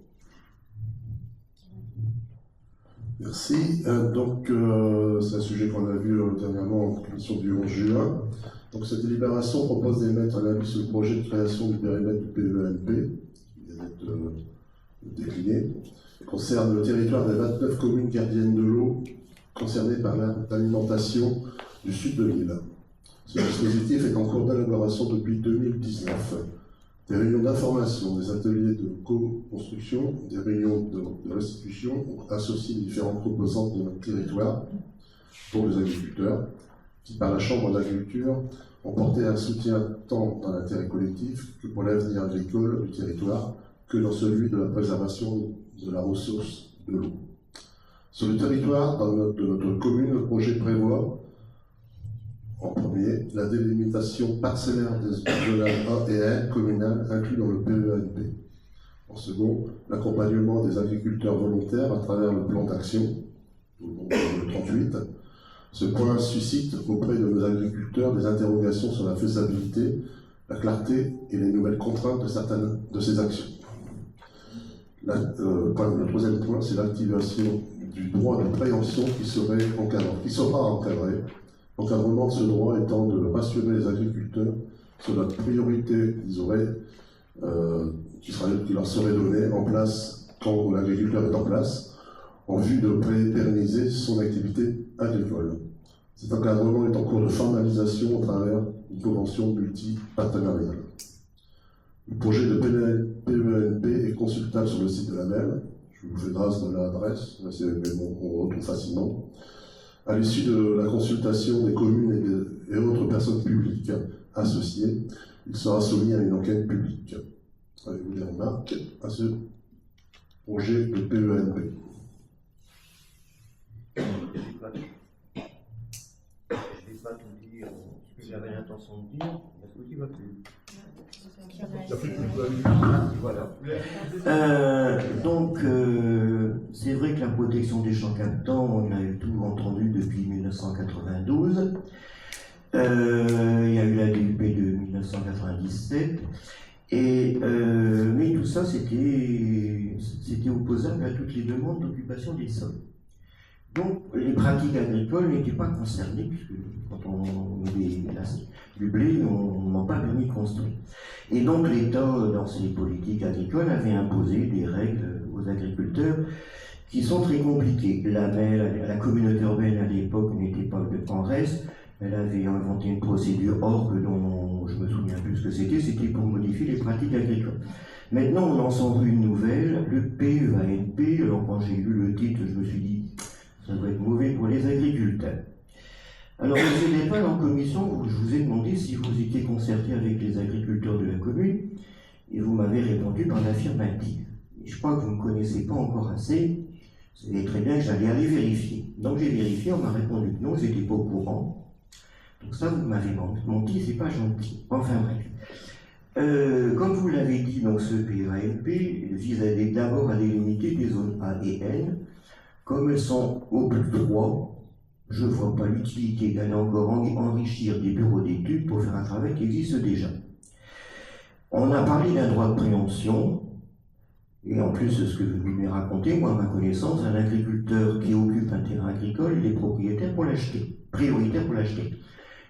Merci. C'est un sujet qu'on a vu dernièrement en commission du 11 juin. Donc, cette délibération propose d'émettre un avis sur le projet de création du périmètre du PEANP, qui vient d'être décliné, concerne le territoire des 29 communes gardiennes de l'eau concernées par l'alimentation du sud de l'île. Ce dispositif est en cours d'élaboration depuis 2019. Des réunions d'information, des ateliers de co-construction, des réunions de restitution ont associé les différentes composantes de notre territoire pour les agriculteurs, qui par la Chambre d'agriculture ont porté un soutien tant dans l'intérêt collectif que pour l'avenir agricole du territoire, que dans celui de la préservation de la ressource de l'eau. Sur le territoire de notre commune, le projet prévoit, en premier, la délimitation parcellaire des zonales A et N communales inclus dans le PEANP. En second, l'accompagnement des agriculteurs volontaires à travers le plan d'action, le 38. Ce point suscite auprès de nos agriculteurs des interrogations sur la faisabilité, la clarté et les nouvelles contraintes de certaines de ces actions. Le troisième point, c'est l'activation du droit de préemption qui sera encadré. L'encadrement de ce droit étant de rassurer les agriculteurs sur la priorité qui leur serait donnée en place quand l'agriculteur est en place, en vue de pérenniser son activité agricole. Cet encadrement est en cours de formalisation au travers d'une convention multi-partenariale. Le projet de PEANP est consultable sur le site de la MEM. Je vous fais grâce de l'adresse, on retrouve facilement. À l'issue de la consultation des communes et autres personnes publiques associées, il sera soumis à une enquête publique. Avez-vous des remarques à ce projet de PEANP? Je ne vais pas tout dire ce que j'avais l'intention de dire, parce que tu vas plus. Voilà. C'est vrai que la protection des champs captants, on a eu tout entendu depuis 1992. Il y a eu la DUP de 1997. Mais tout ça, c'était opposable à toutes les demandes d'occupation des sols. Donc, les pratiques agricoles n'étaient pas concernées, puisque quand on met du blé, on n'a pas permis de construire. Et donc, l'État, dans ses politiques agricoles, avait imposé des règles aux agriculteurs qui sont très compliquées. La communauté urbaine, à l'époque, n'était pas en reste. Elle avait inventé une procédure orgue dont je me souviens plus ce que c'était pour modifier les pratiques agricoles. Maintenant, on en sort une nouvelle, le PEANP. Alors, quand j'ai lu le titre, je me suis dit, ça doit être mauvais pour les agriculteurs. Alors, M. Delpal, en commission, je vous ai demandé si vous étiez concerté avec les agriculteurs de la commune, et vous m'avez répondu par l'affirmative. Je crois que vous ne me connaissez pas encore assez, vous savez très bien que j'allais aller vérifier. Donc j'ai vérifié, on m'a répondu que non, ils n'étaient pas au courant. Donc ça, vous m'avez menti, c'est pas gentil. Enfin bref. Comme vous l'avez dit, donc ce PEANP vise d'abord à délimiter des zones A et N. Comme elles sont au plus 3, je ne vois pas l'utilité d'aller encore enrichir des bureaux d'études pour faire un travail qui existe déjà. On a parlé d'un droit de préemption, et en plus de ce que vous m'avez raconté, moi, à ma connaissance, un agriculteur qui occupe un terrain agricole, il est propriétaire pour l'acheter, prioritaire pour l'acheter.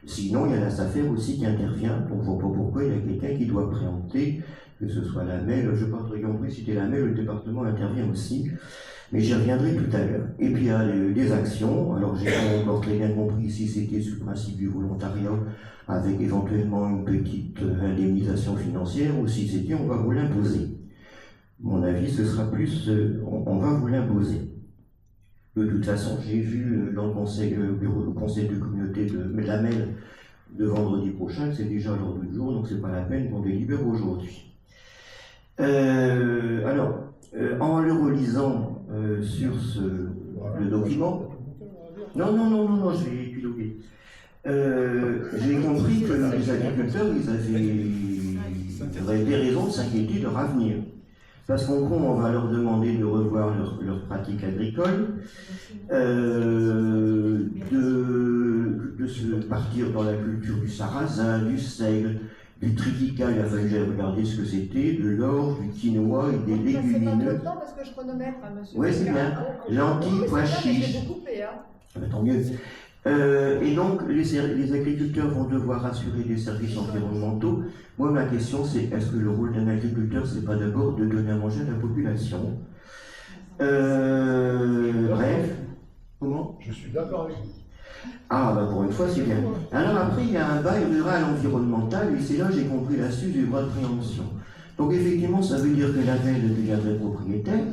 Sinon, il y a la SAFER aussi qui intervient, donc je ne vois pas pourquoi il y a quelqu'un qui doit préempter, que ce soit la MEL, je ne sais pas très bien si c'était la MEL, le département intervient aussi. Mais j'y reviendrai tout à l'heure. Et puis il y a des actions, alors j'ai pas encore très bien compris si c'était sur le principe du volontariat, avec éventuellement une petite indemnisation financière, ou si c'était on va vous l'imposer. Mon avis, ce sera plus on va vous l'imposer. De toute façon, j'ai vu dans le conseil de communauté de la MEL de vendredi prochain, que c'est déjà à l'ordre du jour, donc c'est pas la peine qu'on délibère aujourd'hui. En le relisant sur le document, non, je vais épiloguer. J'ai compris que les agriculteurs, ils avaient des raisons de s'inquiéter de leur avenir. Parce qu'en gros, on va leur demander de revoir leurs pratiques agricoles, de se partir dans la culture du sarrasin, du seigle, du triticale, il a fallu que j'aille regarder ce que c'était, de l'orge, du quinoa et des légumineux. Ça fait pas temps parce que je chronomètre, hein, monsieur. Oui, c'est bien. Lentilles, pois chiches. J'ai beaucoup coupé, hein. Tant mieux. Et donc, les agriculteurs vont devoir assurer des services environnementaux. Moi, ma question, c'est est-ce que le rôle d'un agriculteur, c'est pas d'abord de donner à manger à la population? Bref. Comment? Je suis d'accord avec vous. Ah, bah pour une fois, c'est bien. Alors après, il y a un bail rural environnemental, et c'est là que j'ai compris l'astuce du droit de préemption. Donc effectivement, ça veut dire que la MEL deviendrait propriétaire,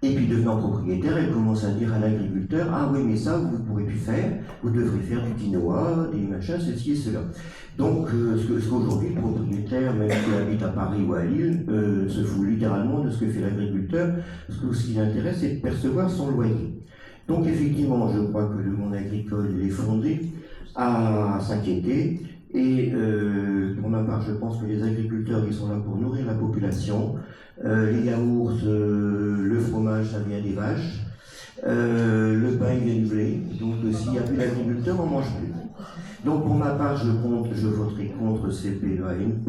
et puis devenant propriétaire, elle commence à dire à l'agriculteur, ah oui, mais ça, vous ne pourrez plus faire, vous devrez faire du quinoa, des machins, ceci et cela. Donc, ce qu'aujourd'hui, le propriétaire, même s'il habite à Paris ou à Lille, se fout littéralement de ce que fait l'agriculteur, parce que ce qui l'intéresse, c'est de percevoir son loyer. Donc effectivement, je crois que le monde agricole est fondé à s'inquiéter et pour ma part, je pense que les agriculteurs, ils sont là pour nourrir la population. Les yaourts, le fromage, ça vient des vaches. Le pain, il vient du blé. Donc s'il n'y a plus d'agriculteurs, on ne mange plus. Donc pour ma part, je voterai contre ces PEANP.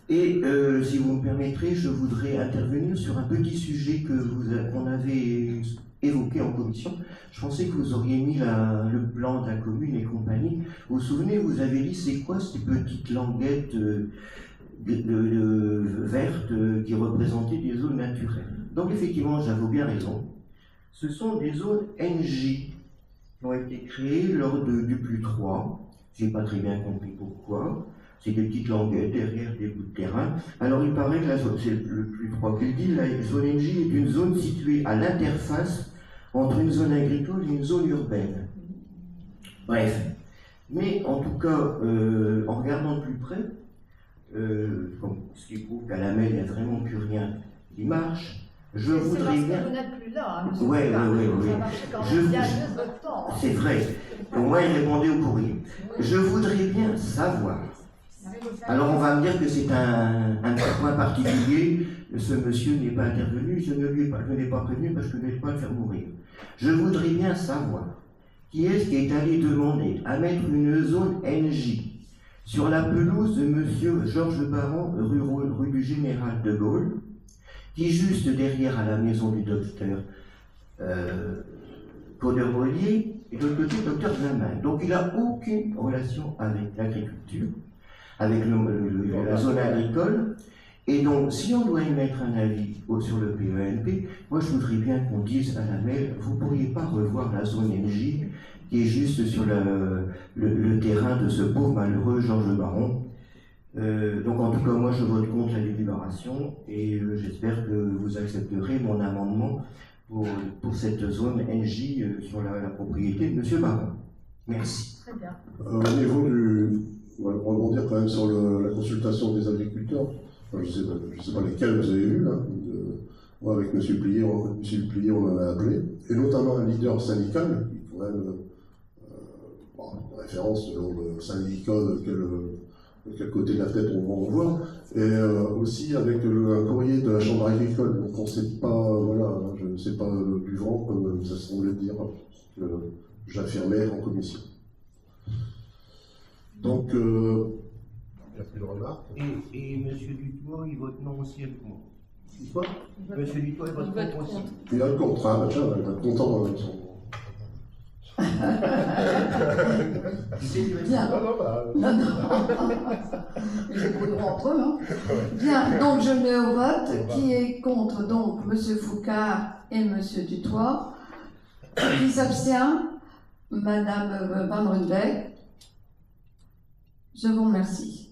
Et si vous me permettrez, je voudrais intervenir sur un petit sujet qu'on avait évoqué en commission. Je pensais que vous auriez mis le plan de la commune et compagnie. Vous vous souvenez, vous avez dit c'est quoi ces petites languettes vertes qui représentaient des zones naturelles. Donc effectivement, j'avais bien raison. Ce sont des zones NJ qui ont été créées lors du plus 3. Je n'ai pas très bien compris pourquoi. C'est des petites languettes derrière des bouts de terrain. Alors il paraît que la zone, c'est le plus 3 qu'il dit, la zone NJ est une zone située à l'interface entre une zone agricole et une zone urbaine. Bref. Mais en tout cas, en regardant de plus près, ce qui prouve qu'à la MEL, il n'y a vraiment plus rien qui marche, je voudrais bien... C'est parce que vous n'êtes plus là, hein, monsieur. Oui. Ça marchait quand même il y a juste votre temps. Hein. C'est vrai. Au moins, il répondait au courrier. Je voudrais bien savoir. Alors, on va me dire que c'est un petit point particulier. Ce monsieur n'est pas intervenu, je ne l'ai pas prévenu parce que je ne vais pas le faire mourir. Je voudrais bien savoir qui est-ce qui est allé demander à mettre une zone NJ sur la pelouse de Monsieur Georges Baron, rue du Général de Gaulle, qui est juste derrière à la maison du docteur Cauderolier, et de l'autre côté, le docteur Zamin. Donc il n'a aucune relation avec l'agriculture, avec la zone agricole. Et donc, si on doit émettre un avis sur le PENP, moi je voudrais bien qu'on dise à la mail, vous ne pourriez pas revoir la zone NJ qui est juste sur le terrain de ce pauvre malheureux Georges Baron. Donc en tout cas, moi je vote contre la délibération et j'espère que vous accepterez mon amendement pour cette zone NJ sur la propriété de M. Baron. Merci. Très bien. Au niveau du... On va rebondir quand même sur la consultation des agriculteurs. Enfin, je ne sais pas lesquels vous avez vus, là. Moi, avec M. Plié, on en a appelé, et notamment un leader syndical, qui quand même, référence selon le syndicat de quel côté de la tête on va voir, et aussi avec un courrier de la Chambre agricole. Donc on ne sait pas, voilà, je ne sais pas du vent, comme ça semblait dire, que j'affirmais en commission. Donc, Il n'y a plus de remarques. Et M. Dutoit, il vote non aussi avec moi. quoi? M. Dutoit, il vote contre aussi. Il y a le contrat, tiens, il va être content. Bien. Non, non. Ils débrouilleront entre eux. Hein. Bien, donc je mets au vote. Qui est contre donc M. Foucard et M. Dutoit? Qui s'abstient? Madame Van Runbeck. Je vous remercie.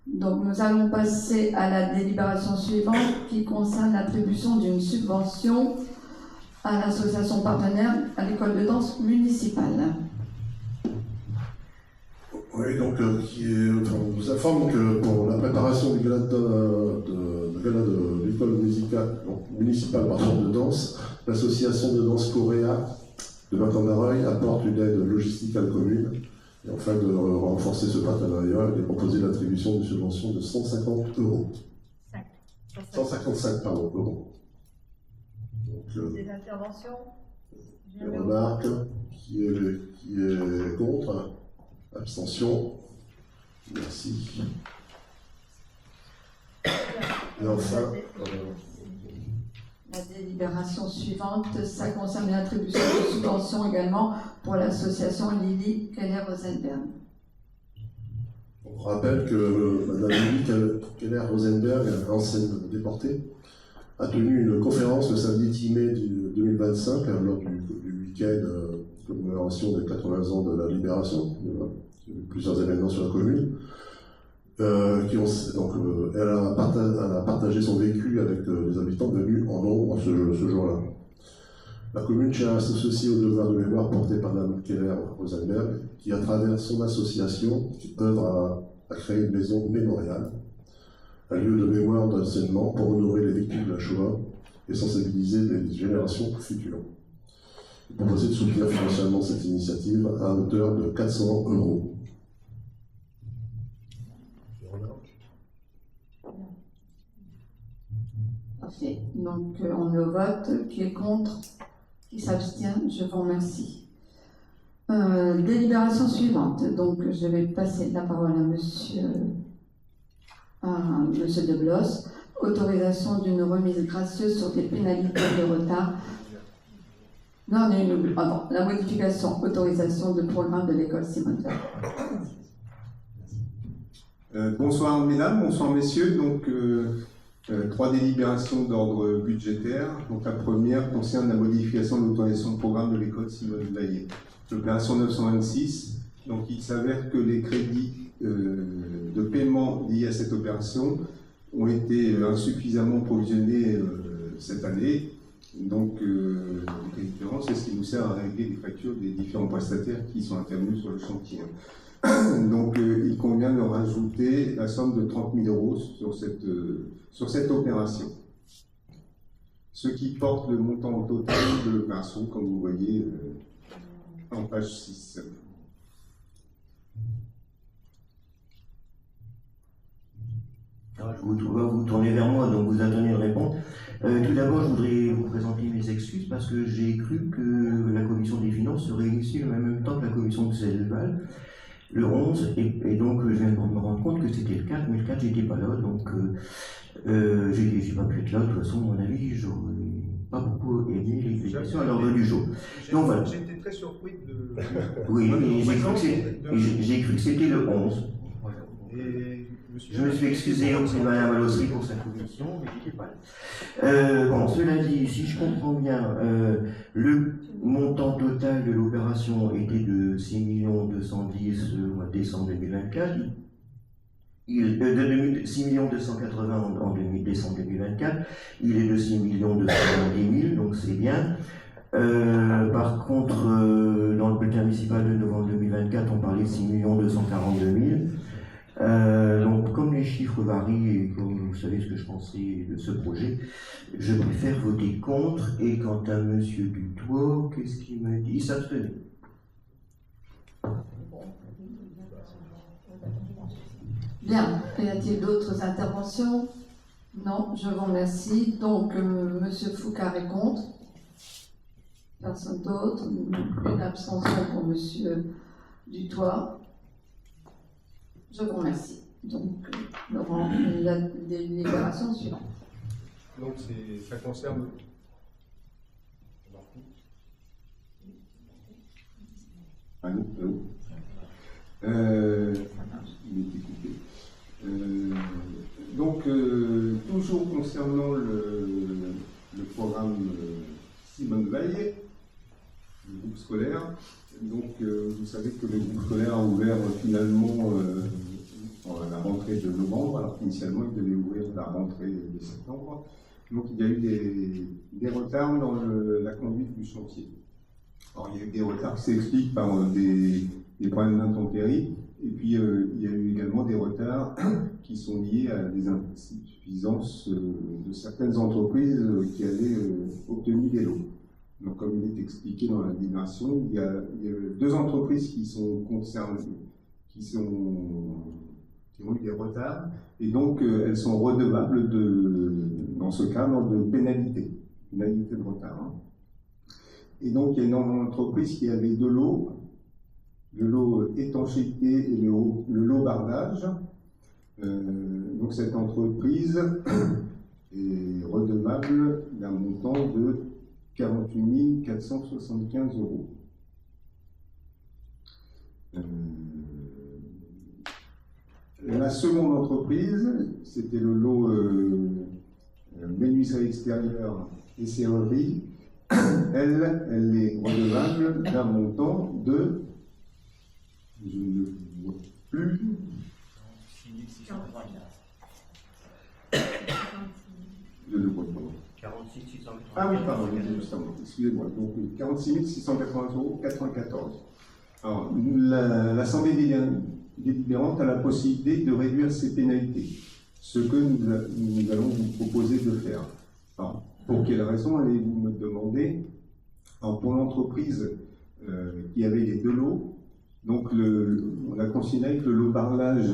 Donc nous allons passer à la délibération suivante qui concerne l'attribution d'une subvention à l'association partenaire à l'école de danse municipale. Oui, donc on vous informe que pour la préparation du gala de l'école municipale de danse, l'association de danse Coréa de Macandaraï apporte une aide logistique à la commune. Et afin de renforcer ce partenariat, il est proposé l'attribution d'une subvention de 150 €. 155 euros. Donc, Des interventions. les remarques, qui est contre, abstention, merci. Et enfin, la délibération suivante, ça concerne l'attribution de subventions également pour l'association Lily Keller-Rosenberg. on rappelle que Mme Lily Keller-Rosenberg, ancienne déportée, a tenu une conférence le samedi 10 mai 2025 lors du week-end de commémoration des 80 ans de la libération. Il y a eu plusieurs événements sur la commune. Elle a partagé son vécu avec les habitants venus en nombre ce jour-là. La commune tient à s'associer au devoir de mémoire porté par Mme Keller-Rosenberg, qui, à travers son association, œuvre à créer une maison mémoriale, un lieu de mémoire d'enseignement pour honorer les victimes de la Shoah et sensibiliser les générations futures. Il est proposé de soutenir financièrement cette initiative à hauteur de 400 €. Parfait. Donc on le vote. Qui est contre? Qui s'abstient? Je vous remercie. Délibération suivante. Donc je vais passer la parole à Monsieur Deblos. Autorisation d'une remise gracieuse sur des pénalités de retard. Non, on a une oubli. Pardon. La modification, autorisation de programme de l'école Simone Veil. Bonsoir mesdames, bonsoir messieurs. Donc, 3 délibérations d'ordre budgétaire. Donc, la première concerne la modification de l'autorisation de programme de l'école Simone Veil. L'opération 926. Donc, il s'avère que les crédits de paiement liés à cette opération ont été insuffisamment provisionnés cette année. Donc, c'est ce qui nous sert à régler les factures des différents prestataires qui sont intervenus sur le chantier. Donc, il convient de rajouter la somme de 30 000 € sur cette opération. Ce qui porte le montant total de l'opération, comme vous voyez en page 6. Vous tournez vers moi, donc vous attendez une réponse. Tout d'abord, je voudrais vous présenter mes excuses parce que j'ai cru que la commission des finances se réunissait en même temps que la commission de Céval. le 11, et donc je viens de me rendre compte que c'était le 4, mais le 4 j'étais pas là, donc j'ai pas pu être là. De toute façon, à mon avis, j'aurais pas beaucoup aimé l'exécution à l'ordre du jour. Donc voilà. J'étais très surpris de. Oui, mais j'ai cru que c'était le 11. Je me suis excusé auprès de Mme Malossery pour sa commission, mais j'étais pas là. Bon, cela dit, si je comprends bien, le montant total de l'opération était de 6 210 au mois de décembre 2024. De 6 280 en décembre 2024. Il est de 6 270 000, donc c'est bien. Par contre, dans le bulletin municipal de novembre 2024, on parlait de 6 242 000. Donc, comme les chiffres varient et comme vous savez ce que je pensais de ce projet, je préfère voter contre. Et quant à M. Dutoit, qu'est-ce qu'il me dit? Il s'abstenait. Bien, y a-t-il d'autres interventions? Non, je vous remercie. Donc, M. Foucard est contre. Personne d'autre. Une abstention pour M. Dutoit. Je vous remercie. Donc, Laurent, la délibération suivante. Donc, ça concerne. Allô, allô. Il était coupé. Donc, toujours concernant le programme Simone Veil, le groupe scolaire. Donc, vous savez que le groupe scolaire a ouvert finalement à la rentrée de novembre, alors qu'initialement il devait ouvrir la rentrée de septembre. Donc, il y a eu des retards dans la conduite du chantier. Alors, il y a eu des retards qui s'expliquent par des problèmes d'intempéries, et puis il y a eu également des retards qui sont liés à des insuffisances de certaines entreprises qui avaient obtenu des lots. Donc, comme il est expliqué dans la délibération, il y a 2 entreprises qui sont concernées, qui ont eu des retards, et donc elles sont redevables dans ce cadre de pénalité de retard. Hein. Et donc, il y a une entreprise qui avait 2 lots, le lot étanchéité et le lot bardage. Donc, cette entreprise est redevable d'un montant de 48 475 €. La seconde entreprise, c'était le lot menuiserie extérieure et serrurerie. Elle est redevable d'un montant de, je ne vois plus, 46 680. Ah oui, pardon, justement, excusez-moi. Donc 46 680 €, Alors, l'Assemblée délibérante a la possibilité de réduire ces pénalités, ce que nous allons vous proposer de faire. Alors, pour quelle raison allez-vous me demander? Alors, pour l'entreprise qui avait les 2 lots, donc on a considéré que le lot bardage,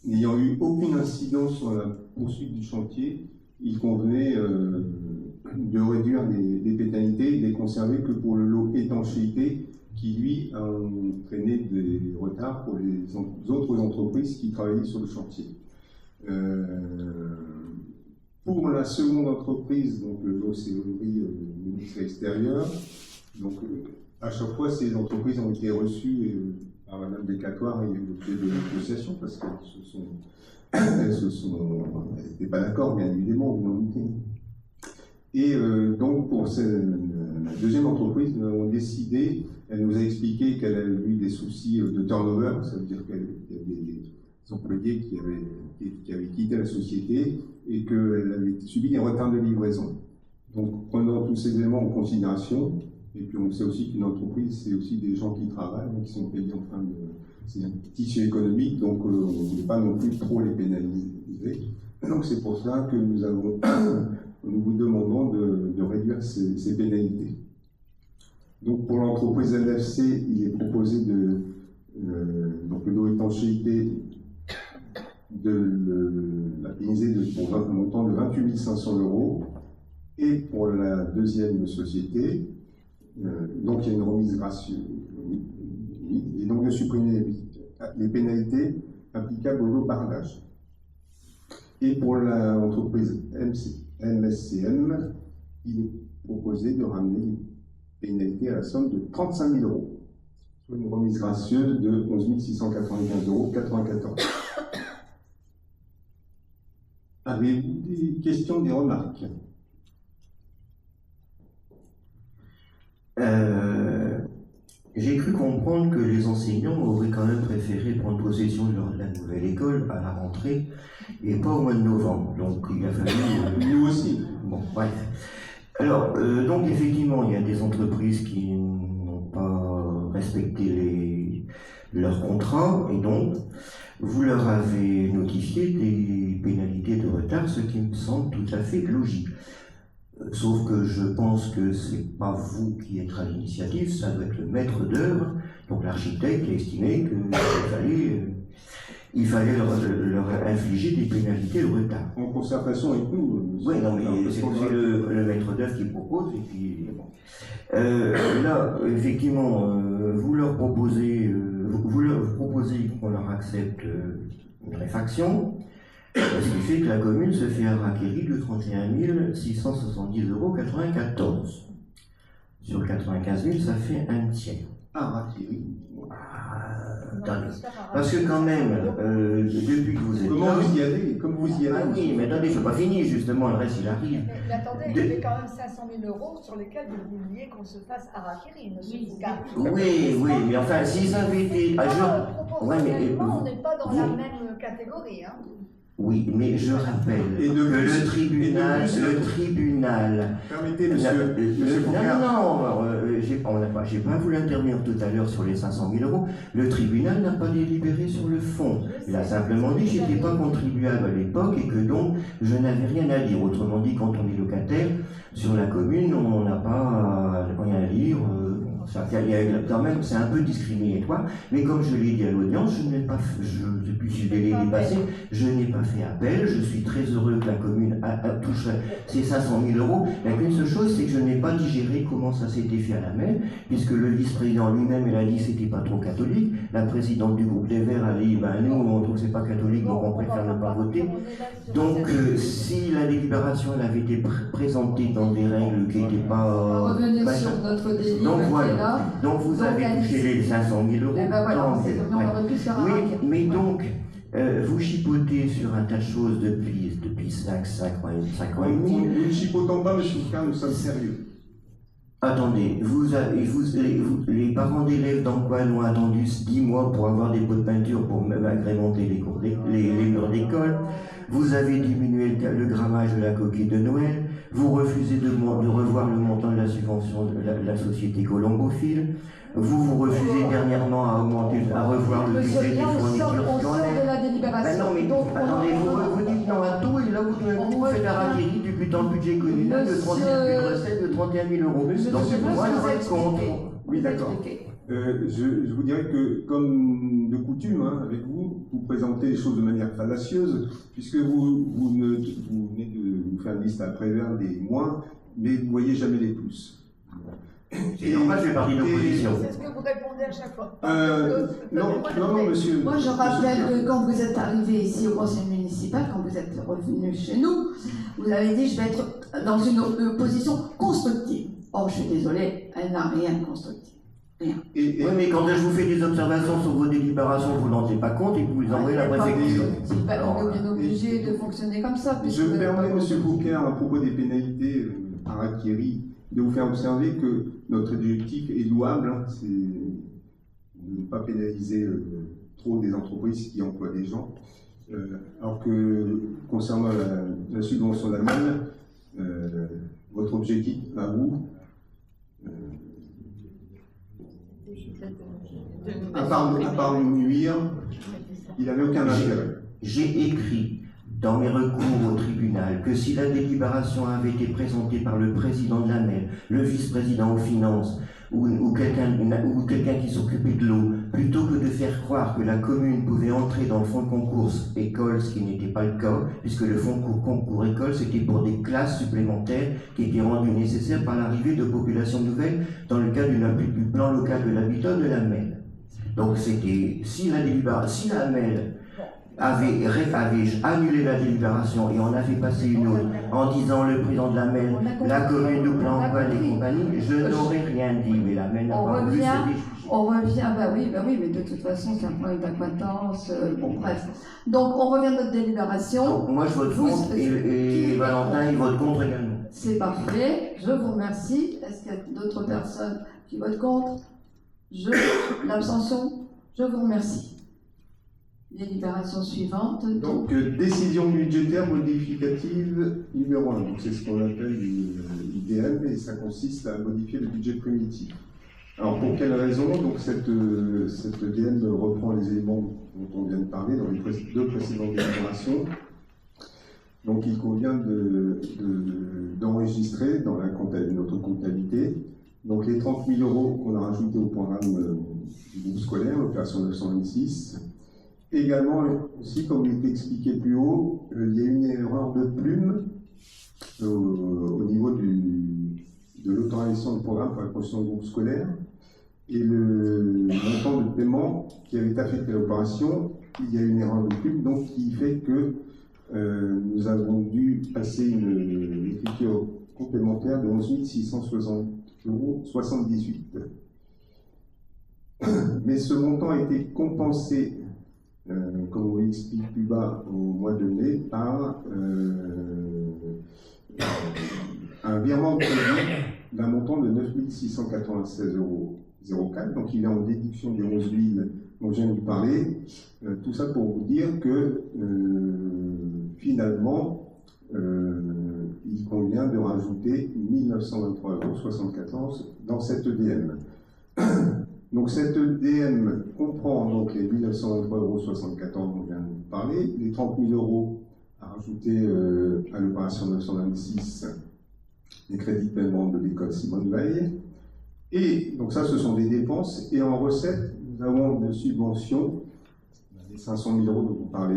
n'ayant eu aucune incidence sur la poursuite du chantier, il convenait de réduire les pénalités et de les conserver que pour le lot étanchéité, qui lui a entraîné des retards pour les autres entreprises qui travaillaient sur le chantier. Pour la seconde entreprise, donc le lot serrurerie ministère extérieur, donc à chaque fois ces entreprises ont été reçues par Madame Descatoires et l'objet de négociation parce qu'elles n'étaient pas d'accord, bien évidemment, vous en doutez. Et donc pour la deuxième entreprise, nous avons décidé, elle nous a expliqué qu'elle avait eu des soucis de turnover, ça veut dire qu'il y avait des employés qui avaient quitté la société et qu'elle avait subi des retards de livraison. Donc prenant tous ces éléments en considération, et puis on sait aussi qu'une entreprise, c'est aussi des gens qui travaillent, qui sont payés en fin de... C'est un tissu économique, donc on ne voulait pas non plus trop les pénaliser. Donc c'est pour cela que nous vous demandons de réduire ces pénalités. Donc pour l'entreprise NFC, il est proposé donc le lot étanchéité de la pénaliser pour un montant de 28 500 €. Et pour la deuxième société, donc il y a une remise ratio, et donc de supprimer les pénalités applicables au lopardage. Et pour l'entreprise MSCM, il est proposé de ramener les pénalités à la somme de 35 000 €, soit une remise gracieuse de 11 695,94 €. Avez-vous des questions, des remarques? J'ai cru comprendre que les enseignants auraient quand même préféré prendre possession de la nouvelle école à la rentrée et pas au mois de novembre. Donc il a fallu... Nous aussi. Bon, bref. Alors, donc effectivement, il y a des entreprises qui n'ont pas respecté leurs contrats et donc vous leur avez notifié des pénalités de retard, ce qui me semble tout à fait logique. Sauf que je pense que c'est pas vous qui êtes à l'initiative, ça doit être le maître d'œuvre, donc l'architecte qui a estimé qu'il fallait leur infliger des pénalités de retard. En concertation avec nous. Oui, non, mais c'est le maître d'œuvre qui propose, et puis bon. Là, effectivement, vous leur proposez qu'on leur accepte une réfaction. Ce qui fait que la commune se fait harakiri de 31 670,94 €. Sur 95 000, ça fait un tiers. Harakiri. Attendez. Parce que quand même, depuis que vous êtes Comment là... vous y allez? Comme vous y allez? Ah oui, mais attendez, c'est pas fini, justement, le reste il arrive. Mais attendez, il y avait quand même 500 000 € sur lesquels vous vouliez qu'on se fasse harakiri, monsieur Foucault. Oui, mais enfin, s'ils avaient été... On n'est pas dans la même catégorie, hein. Oui, mais je rappelle que le tribunal... Permettez, monsieur j'ai pas voulu intervenir tout à l'heure sur les 500 000 €. Le tribunal n'a pas délibéré sur le fond. Il a simplement dit que je n'étais pas contribuable à l'époque et que donc je n'avais rien à dire. Autrement dit, quand on est locataire sur la commune, on n'a pas rien à dire. Quand même, c'est un peu discriminatoire, mais comme je l'ai dit à l'audience, depuis ce délai est passé, je n'ai pas fait appel. Je suis très heureux que la commune touche ces 500 000 €. Il n'y a qu'une seule chose, c'est que je n'ai pas digéré comment ça s'était fait à la main, puisque le vice-président lui-même, il a dit que c'était pas trop catholique. La présidente du groupe des Verts a dit, nous, on trouve que c'est pas catholique, donc on préfère ne pas voter. Donc, si la délibération elle avait été présentée dans des règles qui n'étaient pas... Revenez sur notre délit. Donc voilà. Donc vous avez touché les 500 000 €. Et ben voilà, on aurait pu faire un mais donc, vous chipotez sur un tas de choses depuis 5 ans et demi. Nous ne chipotons pas, monsieur Foucault, nous sommes sérieux. Attendez, les parents d'élèves d'Antoine ont attendu 10 mois pour avoir des pots de peinture pour même agrémenter les murs d'école. Vous avez diminué le grammage de la coquille de Noël. Vous refusez de revoir le montant de la subvention de la société Colombophile. Vous refusez dernièrement à revoir le budget des fournitures scolaires. On sort de la délibération. Non, mais attendez, vous dites non à tout et là vous faites la raillerie du butin budget communal de 31 000 €. Donc moi je vais être contre. Oui, d'accord. Je vous dirais que, comme de coutume, avec vous présentez les choses de manière fallacieuse, puisque vous venez de vous faire une liste à Prévert des moins, mais vous ne voyez jamais les plus. C'est normal, je fais partie de l'opposition. C'est ce que vous répondez à chaque fois. Non, monsieur. Moi, je rappelle que quand vous êtes arrivé ici au conseil municipal, quand vous êtes revenu chez nous, vous avez dit je vais être dans une position constructive. Or, je suis désolée, elle n'a rien de constructif. Rien. Oui, mais quand je vous fais des observations sur vos délibérations, vous n'en tenez pas compte et vous les envoyez à la préfecture. C'est pas bien obligé de fonctionner comme ça. Je me permets, monsieur Foucault, à propos des pénalités harakiri, de vous faire observer que notre objectif est louable, c'est de ne pas pénaliser trop des entreprises qui emploient des gens, alors que concernant la subvention d'Allemagne, votre objectif à vous, à part nous nuire, il n'avait aucun intérêt. J'ai écrit dans mes recours au tribunal que si la délibération avait été présentée par le président de la MEL, le vice-président aux finances ou quelqu'un qui s'occupait de l'eau, plutôt que de faire croire que la commune pouvait entrer dans le fonds de concours école, ce qui n'était pas le cas, puisque le fonds de concours école c'était pour des classes supplémentaires qui étaient rendues nécessaires par l'arrivée de populations nouvelles dans le cadre du plan local de l'habitat de la MEL. Donc c'était, si la AMEL avait annulé la délibération et on avait passé une autre en disant le président de l'AMEL, la commune de Planquin et compagnie, je n'aurais rien dit, mais l'AMEL n'a pas voulu se déchirer. On revient, bah oui, mais de toute façon, c'est un point d'acquaintance, bon bref. Donc on revient à notre délibération. Donc, moi je vote contre et Valentin il vote contre également. C'est parfait, je vous remercie. Est-ce qu'il y a d'autres personnes qui votent contre? L'abstention, je vous remercie. Délibération suivante. Donc, décision budgétaire modificative numéro 1. Donc, c'est ce qu'on appelle l'IDM et ça consiste à modifier le budget primitif. Alors, pour quelle raison? Donc, cette DM reprend les éléments dont on vient de parler dans les deux précédentes délibérations. Donc, il convient d'enregistrer dans notre comptabilité donc les 30 000 € qu'on a rajoutés au programme du groupe scolaire, l'opération 926. Également, aussi, comme il était expliqué plus haut, il y a une erreur de plume au niveau de l'autorisation du programme pour la construction du groupe scolaire. Et le montant de paiement qui avait affecté l'opération, il y a une erreur de plume, donc qui fait que nous avons dû passer une écriture complémentaire de 11 660,78 €. Mais ce montant a été compensé, comme on l'explique plus bas au mois de mai, par un virement de crédit d'un montant de 9 696,04 €. Donc il est en déduction des 11 000 dont je viens de vous parler. Tout ça pour vous dire que finalement, il convient de rajouter 1 923,74 € dans cette EDM. Donc cette EDM comprend donc les 1 923,74 € dont on vient de vous parler, les 30 000 € à rajouter à l'opération 926, les crédits de paiement de l'école Simone Veil. Et donc ça, ce sont des dépenses. Et en recettes, nous avons des subventions, les 500 000 € dont vous parlez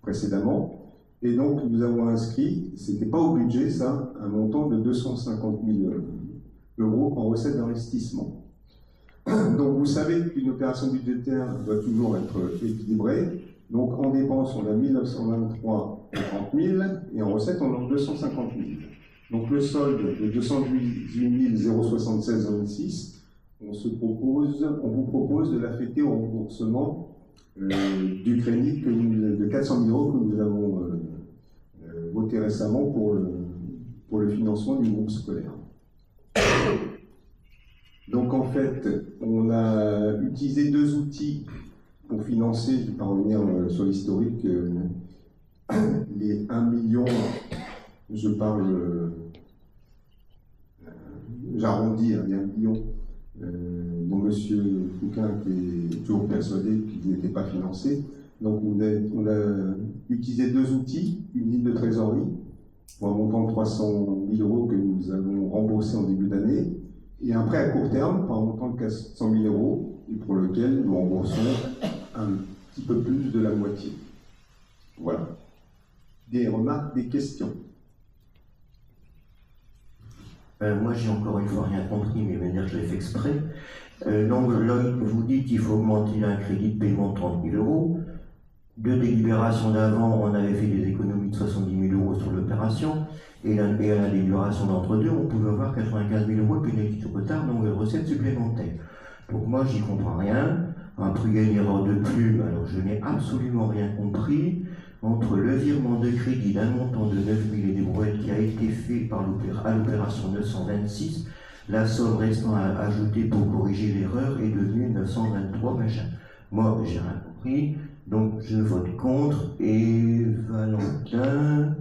précédemment. Et donc, nous avons inscrit, c'était pas au budget ça, un montant de 250 000 € en recettes d'investissement. Donc, vous savez qu'une opération budgétaire doit toujours être équilibrée. Donc, en dépenses, on a 1 923,30 000 et en recettes, on a 250 000. Donc, le solde de 218 076,26, on vous propose de l'affecter au remboursement du crédit de 400 000 € que nous avons voté récemment pour le financement du groupe scolaire. Donc en fait, on a utilisé deux outils pour financer, je ne vais pas revenir sur l'historique, les 1 million, je parle, j'arrondis, il y a 1 million, dont M. Fouquin qui est toujours persuadé qu'il n'était pas financé. Donc on a utilisé deux outils, une ligne de trésorerie pour un montant de 300 000 € que nous avons remboursé en début d'année, et un prêt à court terme pour un montant de 400 000 € et pour lequel nous remboursons un petit peu plus de la moitié. Voilà. Des remarques, des questions? Moi, j'ai encore une fois rien compris, mais dire que je l'ai fait exprès. Donc, là, vous dites qu'il faut augmenter un crédit de paiement de 30 000 €. Deux délibérations d'avant, on avait fait des économies de 70 000 € sur l'opération, et à la délibération d'entre-deux, on pouvait avoir 95 000 € de pénalité de retard, donc de recettes supplémentaires. Donc, moi, j'y comprends rien. Après, il y a une erreur de plume, alors je n'ai absolument rien compris. Entre le virement de crédit d'un montant de 9 000 et des brouettes qui a été fait à l'opération 926, la somme restant à ajouter pour corriger l'erreur est devenue 923 machin. Moi, j'ai rien compris, donc je vote contre, et Valentin,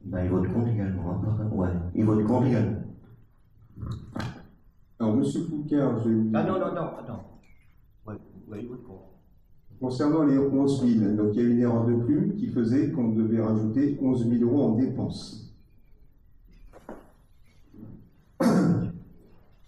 il vote contre également, apparemment. Ouais, il vote contre également. Alors, M. Foucault, je vais vous... Ah non. Ouais, il vote contre. Concernant les 11 000, donc il y a une erreur de plume qui faisait qu'on devait rajouter 11 000 € en dépenses.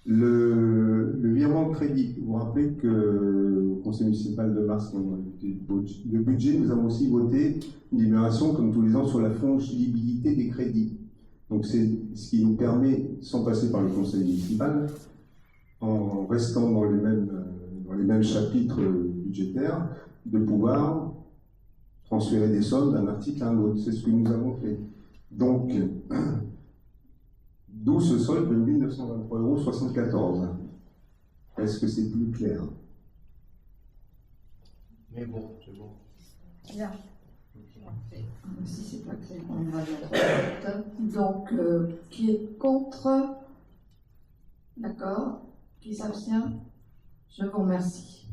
Le virement de crédit, vous vous rappelez que au Conseil municipal de mars, le budget, nous avons aussi voté une délibération, comme tous les ans, sur la fongibilité des crédits. Donc c'est ce qui nous permet, sans passer par le Conseil municipal, en restant dans les mêmes chapitres budgétaires, de pouvoir transférer des sommes d'un article à un autre. C'est ce que nous avons fait. Donc, d'où ce solde de 1 923,74 €. Est-ce que c'est plus clair? Mais bon, c'est bon. Bien. Si c'est pas clair, on va mettre au vote. Donc, qui est contre? D'accord. Qui s'abstient? Je vous remercie.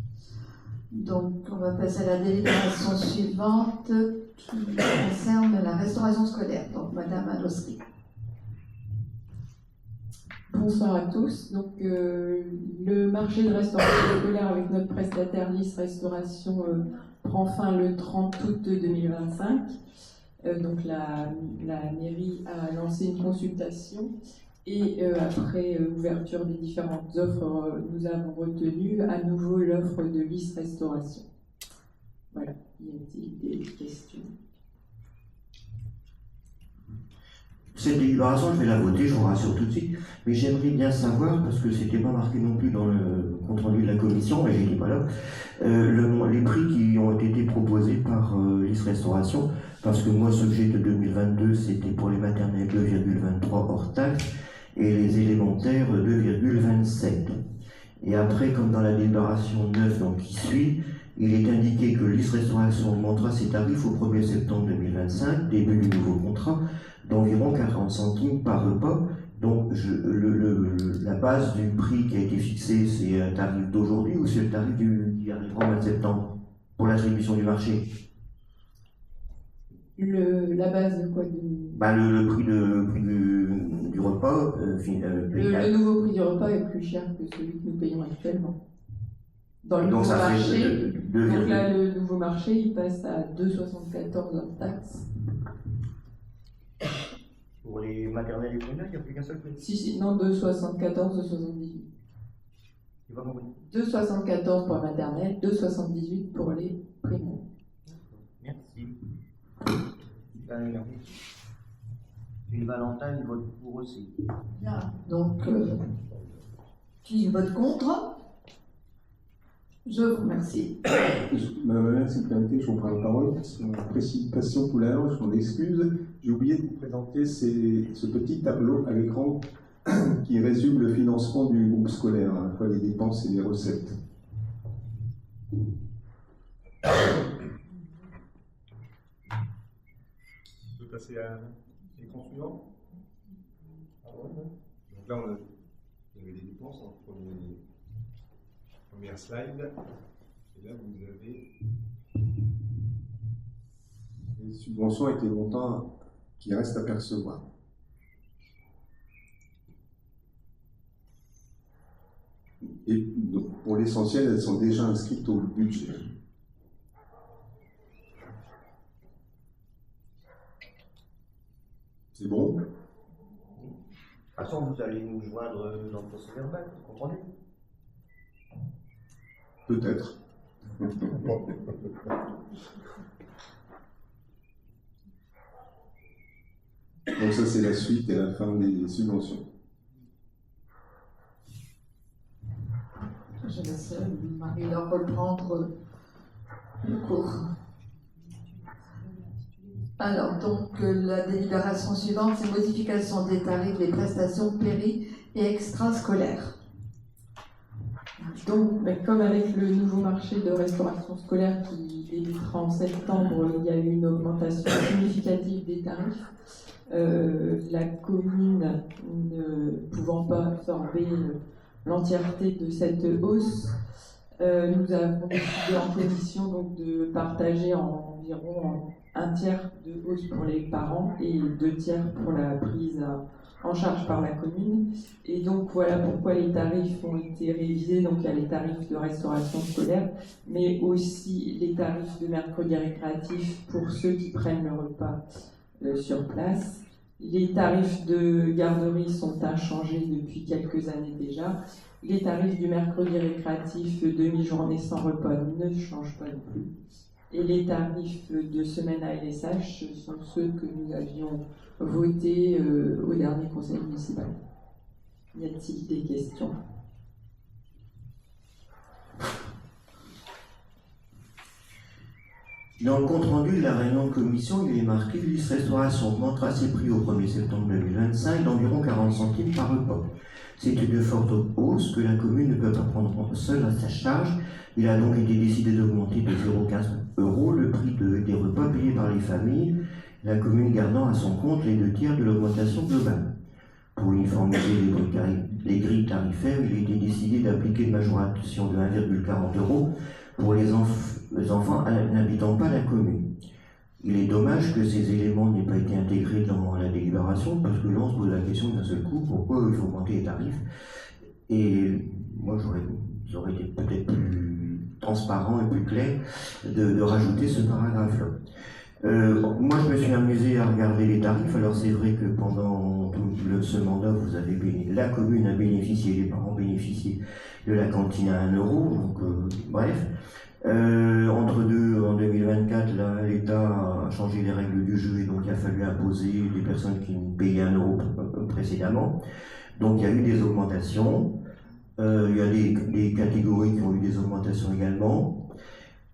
Donc, on va passer à la délibération suivante qui concerne la restauration scolaire. Donc, Madame Alosky. Bonsoir à tous. Donc, le marché de restauration scolaire avec notre prestataire LIS Restauration prend fin le 30 août 2025. Donc, la mairie a lancé une consultation et après ouverture des différentes offres, nous avons retenu à nouveau l'offre de LIS Restauration. Voilà. Y a-t-il des questions? Cette délibération, je vais la voter, je vous rassure tout de suite, mais j'aimerais bien savoir, parce que c'était pas marqué non plus dans le compte-rendu de la commission, mais j'étais pas là, les prix qui ont été proposés par LIS Restauration, parce que moi, ce que j'ai de 2022, c'était pour les maternelles 2,23 hors taxe, et les élémentaires 2,27. Et après, comme dans la délibération 9 donc, qui suit, il est indiqué que LIS Restauration augmentera ses tarifs au 1er septembre 2025, début du nouveau contrat, d'environ 40 centimes par repas. Donc la base du prix qui a été fixé, c'est un tarif d'aujourd'hui ou c'est le tarif qui arrivera au mois de septembre pour l'attribution du marché? La base de quoi Le prix du repas. Le nouveau prix du repas est plus cher que celui que nous payons actuellement. Dans le donc nouveau ça marché, fait donc là, le nouveau marché, il passe à 2,74 hors taxe. Pour les maternelles et primaires, il n'y a plus qu'un seul prix. Non, 2,74, 2,78. Tu vas m'envoyer. 2,74 pour la maternelle, 2,78 pour les primaires. Merci. Et le Valentin, il vote pour aussi. Bien. Donc, qui vote contre? Je vous remercie. Madame la maire, si vous permettez, je vous prends la parole. C'est une précipitation tout à l'heure, je m'en excuse. J'ai oublié de vous présenter ce petit tableau à l'écran qui résume le financement du groupe scolaire, à la fois les dépenses et les recettes. On peut passer à l'écran suivant. Donc là, il y avait des dépenses en première slide. Et là, vous avez les subventions avec les montants qui restent à percevoir. Et donc, pour l'essentiel, elles sont déjà inscrites au budget. C'est bon? De toute façon, vous allez nous joindre dans le procès verbal, vous comprenez? Peut-être. Donc ça, c'est la suite et la fin des subventions. Je laisse Marie-Laure reprendre le cours. Alors, donc, la délibération suivante, c'est modification des tarifs des prestations péri- et extrascolaires. Donc, comme avec le nouveau marché de restauration scolaire qui débutera en septembre, il y a eu une augmentation significative des tarifs. La commune ne pouvant pas absorber l'entièreté de cette hausse, nous avons décidé en commission donc, de partager environ un tiers de hausse pour les parents et 2 tiers pour la prise en charge par la commune. Et donc voilà pourquoi les tarifs ont été révisés. Donc il y a les tarifs de restauration scolaire, mais aussi les tarifs de mercredi récréatif pour ceux qui prennent le repas sur place. Les tarifs de garderie sont inchangés depuis quelques années déjà. Les tarifs du mercredi récréatif demi-journée sans repas ne changent pas non plus. Et les tarifs de semaine à LSH sont ceux que nous avions votés au dernier conseil municipal. Y a-t-il des questions? Dans le compte-rendu de la réunion de commission, il est marqué « L'UIS Restauration augmentera ses prix au 1er septembre 2025 d'environ 40 centimes par repas. C'est une forte hausse que la commune ne peut pas prendre seule à sa charge. Il a donc été décidé d'augmenter de 0,15 € le prix des repas payés par les familles, la commune gardant à son compte les 2/3 de l'augmentation globale. Pour uniformiser les grilles tarifaires, il a été décidé d'appliquer une majoration de 1,40 € pour les enfants n'habitant pas la commune. Il est dommage que ces éléments n'aient pas été intégrés dans la délibération, parce que là on se pose la question d'un seul coup, pourquoi il faut augmenter les tarifs. Et moi j'aurais été peut-être plus transparent et plus clair de rajouter ce paragraphe-là. Moi je me suis amusé à regarder les tarifs. Alors c'est vrai que pendant tout ce mandat, la commune a bénéficié, les parents ont bénéficié de la cantine à 1 €, donc bref. En 2024, l'État a changé les règles du jeu et donc il a fallu imposer des personnes qui payaient 1 € précédemment. Donc il y a eu des augmentations. Il y a des catégories qui ont eu des augmentations également.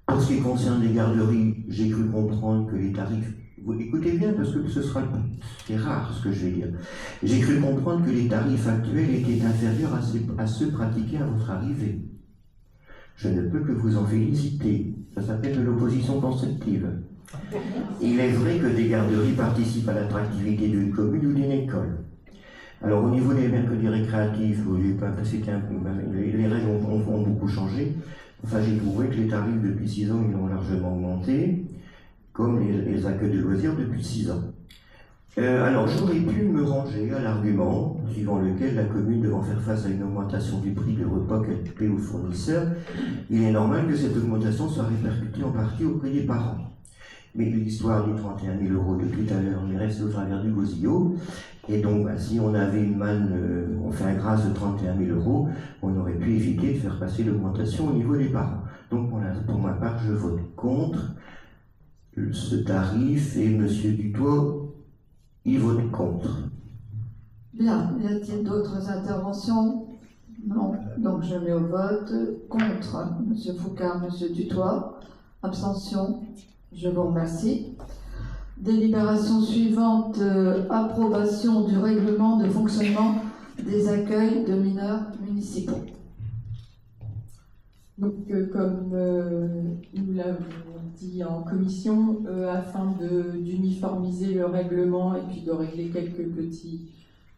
Pour ce qui concerne les garderies, j'ai cru comprendre que les tarifs... Vous écoutez bien parce que c'est rare ce que je vais dire. J'ai cru comprendre que les tarifs actuels étaient inférieurs à ceux pratiqués à votre arrivée. Je ne peux que vous en féliciter. Ça s'appelle de l'opposition constructive. Il est vrai que des garderies participent à l'attractivité d'une commune ou d'une école. Alors au niveau des mercredis récréatifs, les règles ont beaucoup changé. Enfin, j'ai trouvé que les tarifs depuis 6 ans, ils ont largement augmenté, comme les accueils de loisirs depuis 6 ans. Alors, j'aurais pu me ranger à l'argument suivant lequel la commune devant faire face à une augmentation du prix des repas qu'elle paie aux fournisseurs, il est normal que cette augmentation soit répercutée en partie auprès des parents. Mais l'histoire des 31 000 € de tout à l'heure est restée au travers du gosillot. Et donc, si on avait une manne, on fait un grâce de 31 000 €, on aurait pu éviter de faire passer l'augmentation au niveau des parents. Donc, pour ma part, je vote contre ce tarif et M. Dutoit, il vote contre. Bien, y a-t-il d'autres interventions? Non. Donc je mets au vote contre M. Foucard, M. Dutoit. Abstention. Je vous remercie. Délibération suivante, approbation du règlement de fonctionnement des accueils de mineurs municipaux. Donc, comme nous l'avons dit en commission, afin d'uniformiser le règlement et puis de régler quelques petits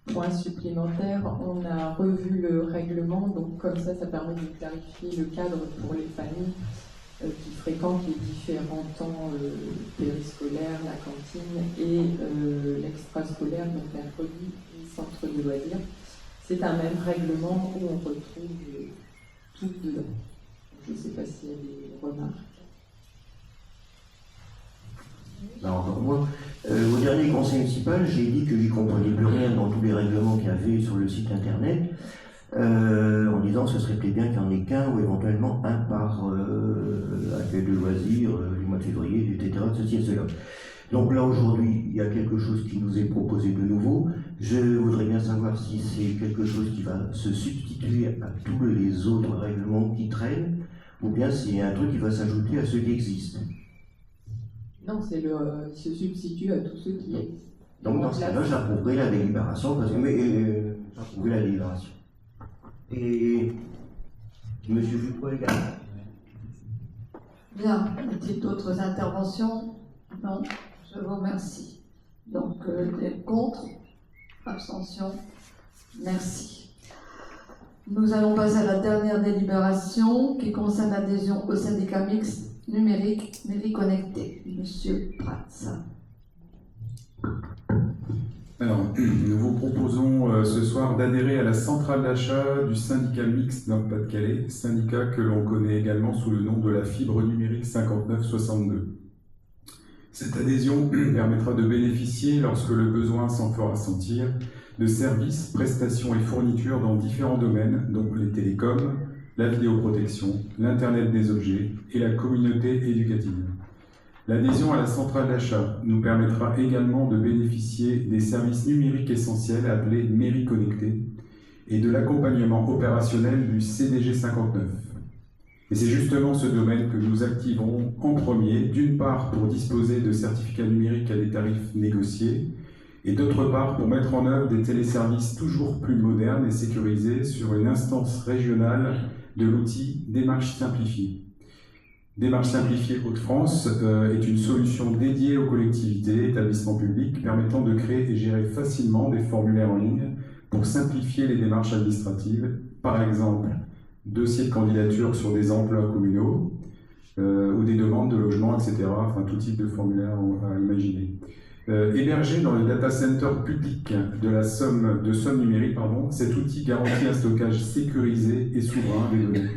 points supplémentaires, on a revu le règlement. Donc, comme ça permet de clarifier le cadre pour les familles qui fréquentent les différents temps périscolaires, la cantine et l'extrascolaire, donc mercredi, le centre de loisirs. C'est un même règlement où on retrouve tout dedans. Je ne sais pas s'il y a des remarques. Alors, moi, au dernier conseil municipal, j'ai dit que j'y comprenais plus rien dans tous les règlements qu'il y avait sur le site internet, en disant que ce serait peut-être bien qu'il n'y en ait qu'un ou éventuellement un par accueil de loisirs, du mois de février, etc., ceci et cela. Donc là, aujourd'hui, il y a quelque chose qui nous est proposé de nouveau. Je voudrais bien savoir si c'est quelque chose qui va se substituer à tous les autres règlements qui traînent, ou bien c'est un truc qui va s'ajouter à ceux qui existent. Non, il se substitue à tous ceux qui existent. Donc dans ce cas-là, j'approuverai la délibération, j'approuverai la délibération. Et M. Dutoit également. Bien, y a-t-il d'autres interventions? Non, je vous remercie. Donc, contre, abstention, merci. Nous allons passer à la dernière délibération qui concerne l'adhésion au syndicat mixte numérique Mairie Connectée. Monsieur Prats. Alors, nous vous proposons ce soir d'adhérer à la centrale d'achat du syndicat mixte dans le Pas-de-Calais, syndicat que l'on connaît également sous le nom de la fibre numérique 5962. Cette adhésion permettra de bénéficier, lorsque le besoin s'en fera sentir, de services, prestations et fournitures dans différents domaines, dont les télécoms, la vidéoprotection, l'Internet des objets et la communauté éducative. L'adhésion à la centrale d'achat nous permettra également de bénéficier des services numériques essentiels appelés Mairie Connectée et de l'accompagnement opérationnel du CDG 59. Et c'est justement ce domaine que nous activons en premier, d'une part pour disposer de certificats numériques à des tarifs négociés, et d'autre part pour mettre en œuvre des téléservices toujours plus modernes et sécurisés sur une instance régionale de l'outil Démarche Simplifiée. Démarche Simplifiée Hauts-de-France est une solution dédiée aux collectivités et établissements publics permettant de créer et gérer facilement des formulaires en ligne pour simplifier les démarches administratives, par exemple dossiers de candidature sur des emplois communaux ou des demandes de logement, etc. Enfin, tout type de formulaire à imaginer. Hébergé dans le data center public de Somme Numérique, cet outil garantit un stockage sécurisé et souverain des données.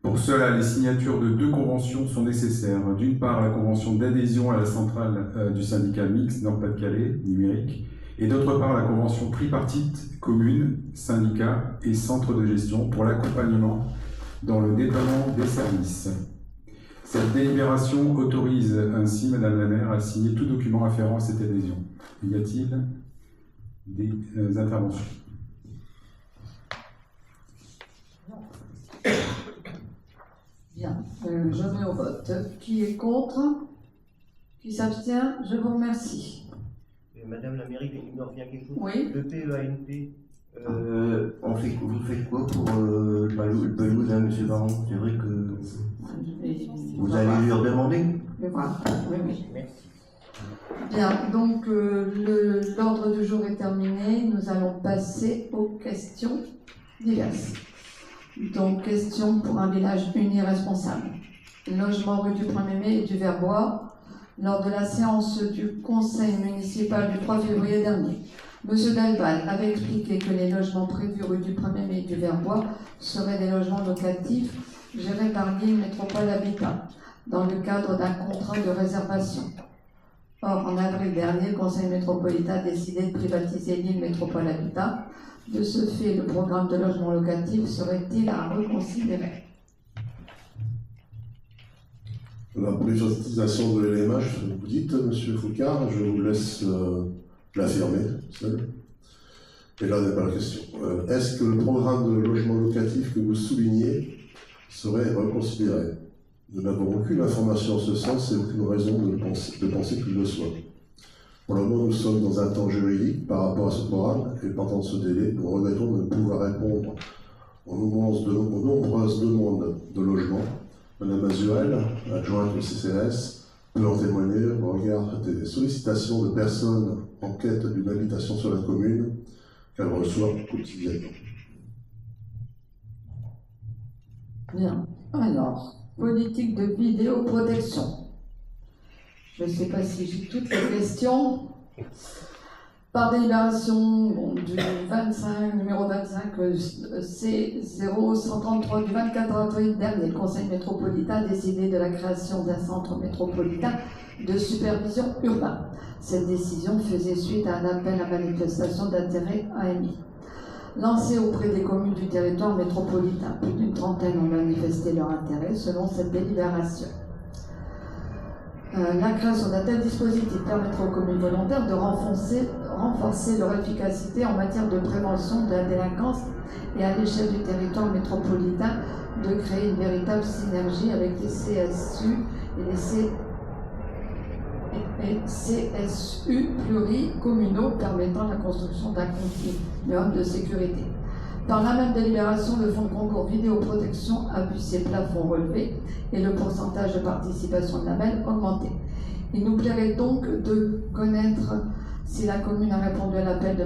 Pour cela, les signatures de 2 conventions sont nécessaires. D'une part, la convention d'adhésion à la centrale du syndicat mixte Nord-Pas-de-Calais numérique, et d'autre part, la convention tripartite commune, syndicats et centres de gestion pour l'accompagnement dans le déploiement des services. Cette délibération autorise ainsi Madame la maire à signer tout document afférent à cette adhésion. Y a-t-il des interventions? Bien, je mets au vote. Qui est contre? Qui s'abstient? Je vous remercie. Madame la mairie, il me revient quelque chose. Oui. Le PEANP, vous faites quoi pour le pelouse, hein, monsieur Baron? C'est vrai que vous allez lui redemander. Je vais voir. Oui, oui. Merci. Bien, donc l'ordre du jour est terminé. Nous allons passer aux questions diverses. Donc, question pour un village uni responsable. Logement rue du 1er mai et du Verbois. Lors de la séance du conseil municipal du 3 février dernier, M. Delval avait expliqué que les logements prévus rue du 1er mai et du Verbois seraient des logements locatifs gérés par l'île Métropole Habitat, dans le cadre d'un contrat de réservation. Or, en avril dernier, le conseil métropolitain a décidé de privatiser l'île Métropole Habitat. De ce fait, le programme de logement locatif serait-il à reconsidérer? La privatisation de l'LMH, vous dites, M. Foucard, je vous laisse l'affirmer seul. Et là n'est pas la question. Est-ce que le programme de logement locatif que vous soulignez serait reconsidéré? Nous n'avons aucune information en ce sens et aucune raison de penser qu'il le soit. Pour le moment, nous sommes dans un temps juridique par rapport à ce programme et pendant ce délai, nous regrettons de ne pouvoir répondre aux nombreuses demandes de logement. Madame Azuel, adjointe au CCS, peut en témoigner au regard des sollicitations de personnes en quête d'une habitation sur la commune qu'elle reçoit quotidiennement. Bien. Alors, politique de vidéoprotection. Je ne sais pas si j'ai toutes les questions. Par délibération du 25, numéro 25 C0133 du 24 avril dernier, le Conseil métropolitain a décidé de la création d'un centre métropolitain de supervision urbain. Cette décision faisait suite à un appel à manifestation d'intérêt AMI. Lancé auprès des communes du territoire métropolitain, plus d'une trentaine ont manifesté leur intérêt selon cette délibération. La création d'un tel dispositif permettra aux communes volontaires de renforcer leur efficacité en matière de prévention de la délinquance et à l'échelle du territoire métropolitain de créer une véritable synergie avec les CSU et les CSU pluricommunaux permettant la construction d'un continuum de sécurité. Par la même délibération, le fonds de concours vidéoprotection a vu ses plafonds relevés et le pourcentage de participation de la MEL augmenter. Il nous plairait donc de connaître si la commune a répondu à l'appel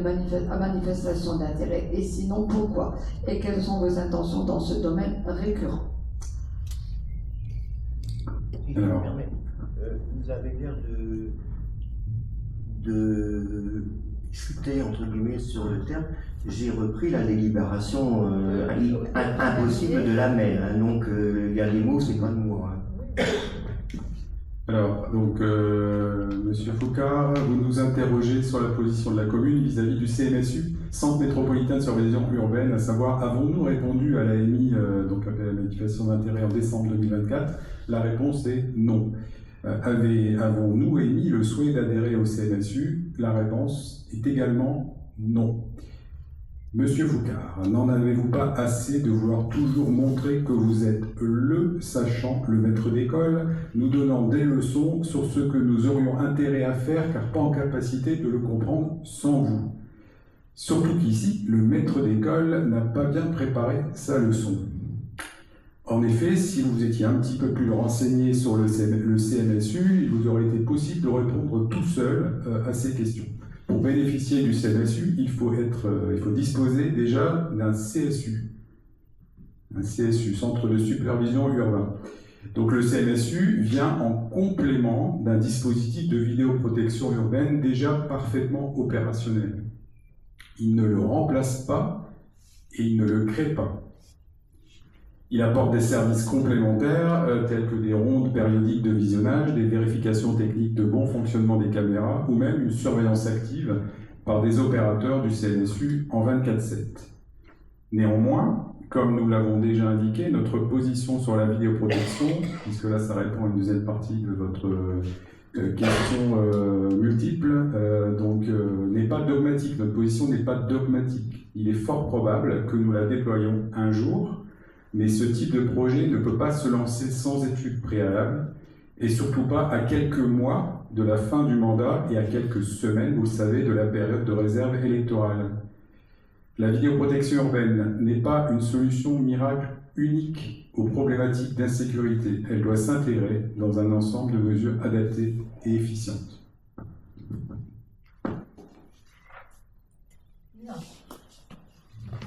à manifestation d'intérêt et sinon pourquoi et quelles sont vos intentions dans ce domaine récurrent. Si je me permets, vous avez l'air de chuter entre guillemets sur le terme. J'ai repris la délibération impossible de la MEL, hein, donc il y a des mots, c'est pas de moi. Hein. Alors, donc, Monsieur Foucard, vous nous interrogez sur la position de la commune vis-à-vis du CMSU, Centre métropolitain de surveillance urbaine, à savoir, avons-nous répondu à l'AMI, donc à la manifestation d'intérêt en décembre 2024? La réponse est non. Avons-nous émis le souhait d'adhérer au CMSU? La réponse est également non. Monsieur Foucard, n'en avez-vous pas assez de vouloir toujours montrer que vous êtes le sachant, le maître d'école, nous donnant des leçons sur ce que nous aurions intérêt à faire car pas en capacité de le comprendre sans vous? Surtout qu'ici, le maître d'école n'a pas bien préparé sa leçon. En effet, si vous étiez un petit peu plus renseigné sur le CMSU, il vous aurait été possible de répondre tout seul à ces questions. Pour bénéficier du CMSU, il faut disposer déjà d'un CSU, Centre de Supervision Urbain. Donc le CMSU vient en complément d'un dispositif de vidéoprotection urbaine déjà parfaitement opérationnel. Il ne le remplace pas et il ne le crée pas. Il apporte des services complémentaires tels que des rondes périodiques de visionnage, des vérifications techniques de bon fonctionnement des caméras ou même une surveillance active par des opérateurs du CMSU en 24/7. Néanmoins, comme nous l'avons déjà indiqué, notre position sur la vidéoprotection, puisque là ça répond à une deuxième partie de votre question multiple, n'est pas dogmatique. Notre position n'est pas dogmatique. Il est fort probable que nous la déployions un jour, mais ce type de projet ne peut pas se lancer sans études préalables, et surtout pas à quelques mois de la fin du mandat et à quelques semaines, vous le savez, de la période de réserve électorale. La vidéoprotection urbaine n'est pas une solution miracle unique aux problématiques d'insécurité. Elle doit s'intégrer dans un ensemble de mesures adaptées et efficientes.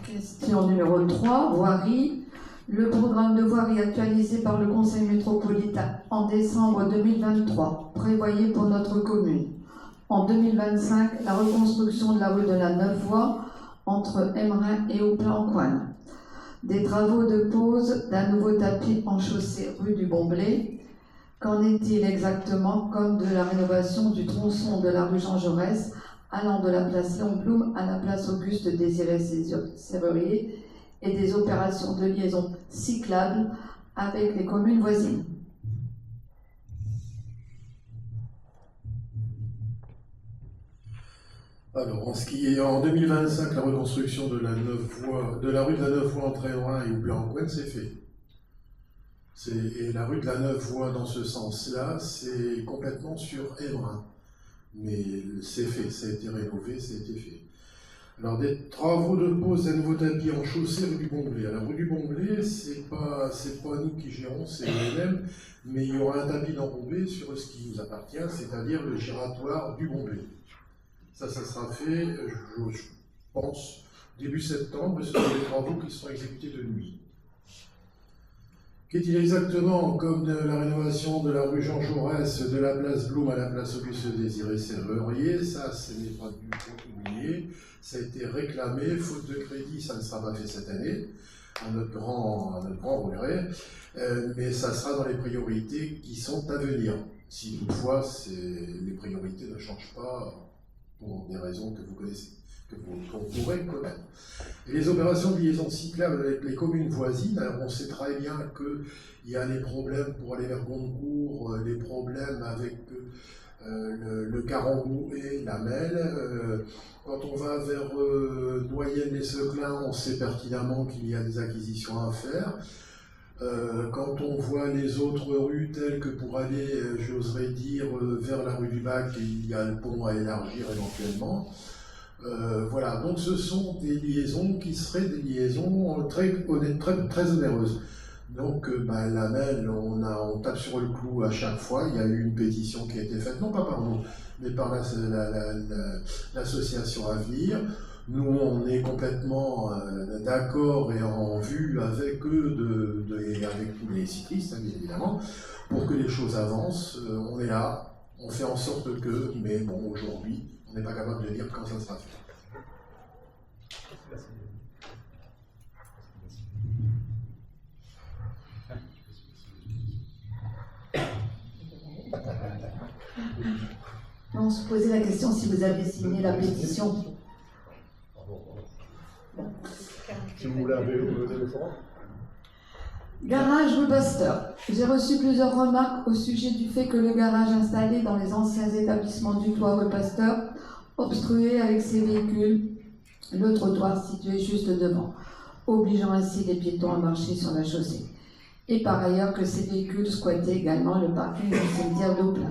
Question numéro 3, voirie. Le programme de voirie actualisé par le Conseil métropolitain en décembre 2023 prévoyait pour notre commune en 2025 la reconstruction de la rue de la 9 voies entre Emmerin et Ouplan-Coine, des travaux de pose d'un nouveau tapis en chaussée rue du Bon-Blé. Qu'en est-il exactement comme de la rénovation du tronçon de la rue Jean Jaurès allant de la place Léon Blum à la place Auguste Désiré Serrurier et des opérations de liaison cyclable avec les communes voisines? Alors, en ce qui est en 2025, la reconstruction de la rue de la 9 voies entre Emmerin et Ouplan-Coine, c'est fait. Et la rue de la 9 voies, dans ce sens-là, c'est complètement sur Emmerin. Mais c'est fait, ça a été rénové, ça a été fait. Alors, des travaux de pose d'un nouveau tapis en chaussée rue du Bon-Blé. Alors, rue du Bon-Blé, c'est pas nous qui gérons, c'est l'ONM, mais il y aura un tapis d'enrobé sur ce qui nous appartient, c'est-à-dire le giratoire du Bon-Blé. Ça sera fait, je pense, début septembre, et ce sont des travaux qui seront exécutés de nuit. Qu'est-il exactement comme de la rénovation de la rue Jean Jaurès, de la place Blum à la place Auguste Désiré Serrurier? Ça, ce n'est pas du tout oublié. Ça a été réclamé, faute de crédit, ça ne sera pas fait cette année, à notre grand regret, mais ça sera dans les priorités qui sont à venir. Si toutefois, les priorités ne changent pas pour des raisons que vous connaissez, qu'on pourrait connaître. Et les opérations de liaison cyclable avec les communes voisines, alors on sait très bien qu'il y a les problèmes pour aller vers Goncourt, les problèmes avec le Carambou et la Melle. Quand on va vers Noyennes-les-Seclins, on sait pertinemment qu'il y a des acquisitions à faire. Quand on voit les autres rues telles que pour aller, j'oserais dire, vers la rue du Bac, il y a le pont à élargir éventuellement. Voilà, donc ce sont des liaisons qui seraient des liaisons très onéreuses. Donc la MEL, on tape sur le clou à chaque fois. Il y a eu une pétition qui a été faite, non pas par nous, mais par l'association Avenir. Nous, on est complètement d'accord et en vue avec eux et avec tous les cyclistes, bien évidemment, pour que les choses avancent. On est là, on fait en sorte que, mais bon, aujourd'hui, on n'est pas capable de dire quand ça sera fait. On se posait la question si vous avez signé la pétition. Si vous voulez le forum. Garage rue Pasteur. J'ai reçu plusieurs remarques au sujet du fait que le garage installé dans les anciens établissements du toit rue Pasteur obstruait avec ses véhicules le trottoir situé juste devant, obligeant ainsi les piétons à marcher sur la chaussée. Et par ailleurs que ces véhicules squattaient également le parking du cimetière d'Oupla.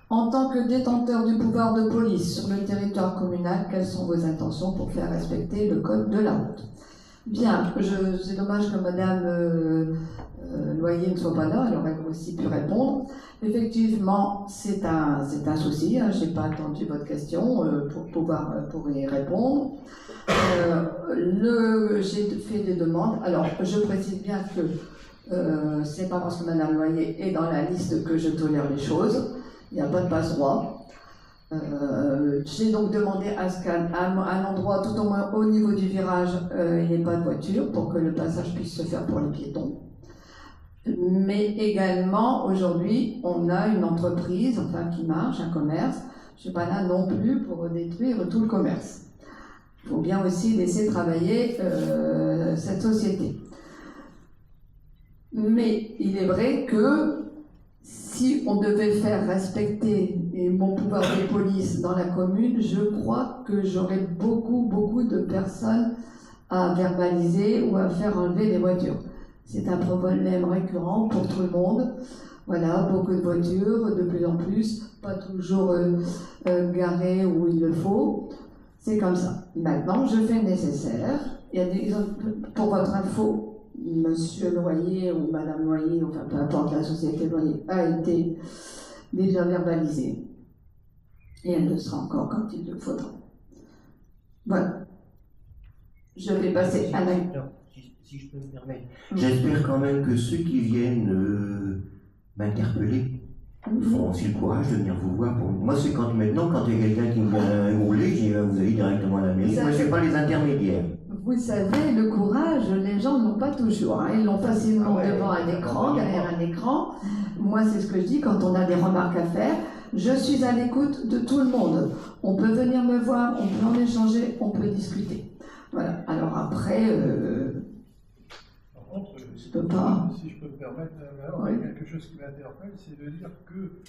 En tant que détenteur du pouvoir de police sur le territoire communal, quelles sont vos intentions pour faire respecter le code de la route? Bien, c'est dommage que Madame Loyer ne soit pas là, elle aurait aussi pu répondre. Effectivement, c'est un souci, hein, je n'ai pas attendu votre question pour y répondre. J'ai fait des demandes, alors je précise bien que c'est pas parce que Madame Loyer est dans la liste que je tolère les choses, il n'y a pas de passe-droit. J'ai donc demandé à ce qu'à un endroit, tout au moins au niveau du virage, il n'y ait pas de voiture pour que le passage puisse se faire pour les piétons. Mais également, aujourd'hui, on a une entreprise, enfin qui marche, un commerce. Je ne suis pas là non plus pour détruire tout le commerce. Il faut bien aussi laisser travailler cette société. Mais il est vrai que si on devait faire respecter mon pouvoir de police dans la commune, je crois que j'aurais beaucoup de personnes à verbaliser ou à faire enlever les voitures. C'est un problème récurrent pour tout le monde. Voilà, beaucoup de voitures, de plus en plus, pas toujours garées où il le faut. C'est comme ça. Maintenant, je fais le nécessaire. Il y a des exemples, pour votre info, Monsieur Loyer ou Madame Loyer, enfin peu importe, la société Loyer a été déjà verbalisée. Et elle le sera encore quand il le faudra. Voilà. Je vais passer à la... Si je peux me permettre. J'espère quand même que ceux qui viennent m'interpeller feront aussi le courage de venir vous voir. Moi, c'est quand maintenant, quand il y a quelqu'un qui me vient rouler, je dis vous allez directement à la mairie. Moi, je ne fais pas les intermédiaires. Vous savez, le courage, les gens n'ont pas toujours. Hein. Ils l'ont facilement devant un écran, derrière un écran. Moi, c'est ce que je dis quand on a des remarques à faire. Je suis à l'écoute de tout le monde. On peut venir me voir, on peut en échanger, on peut discuter. Voilà. Alors après, par contre, je peux pas. Si je peux me permettre, alors, Oui. il y a quelque chose qui m'interpelle, c'est de dire que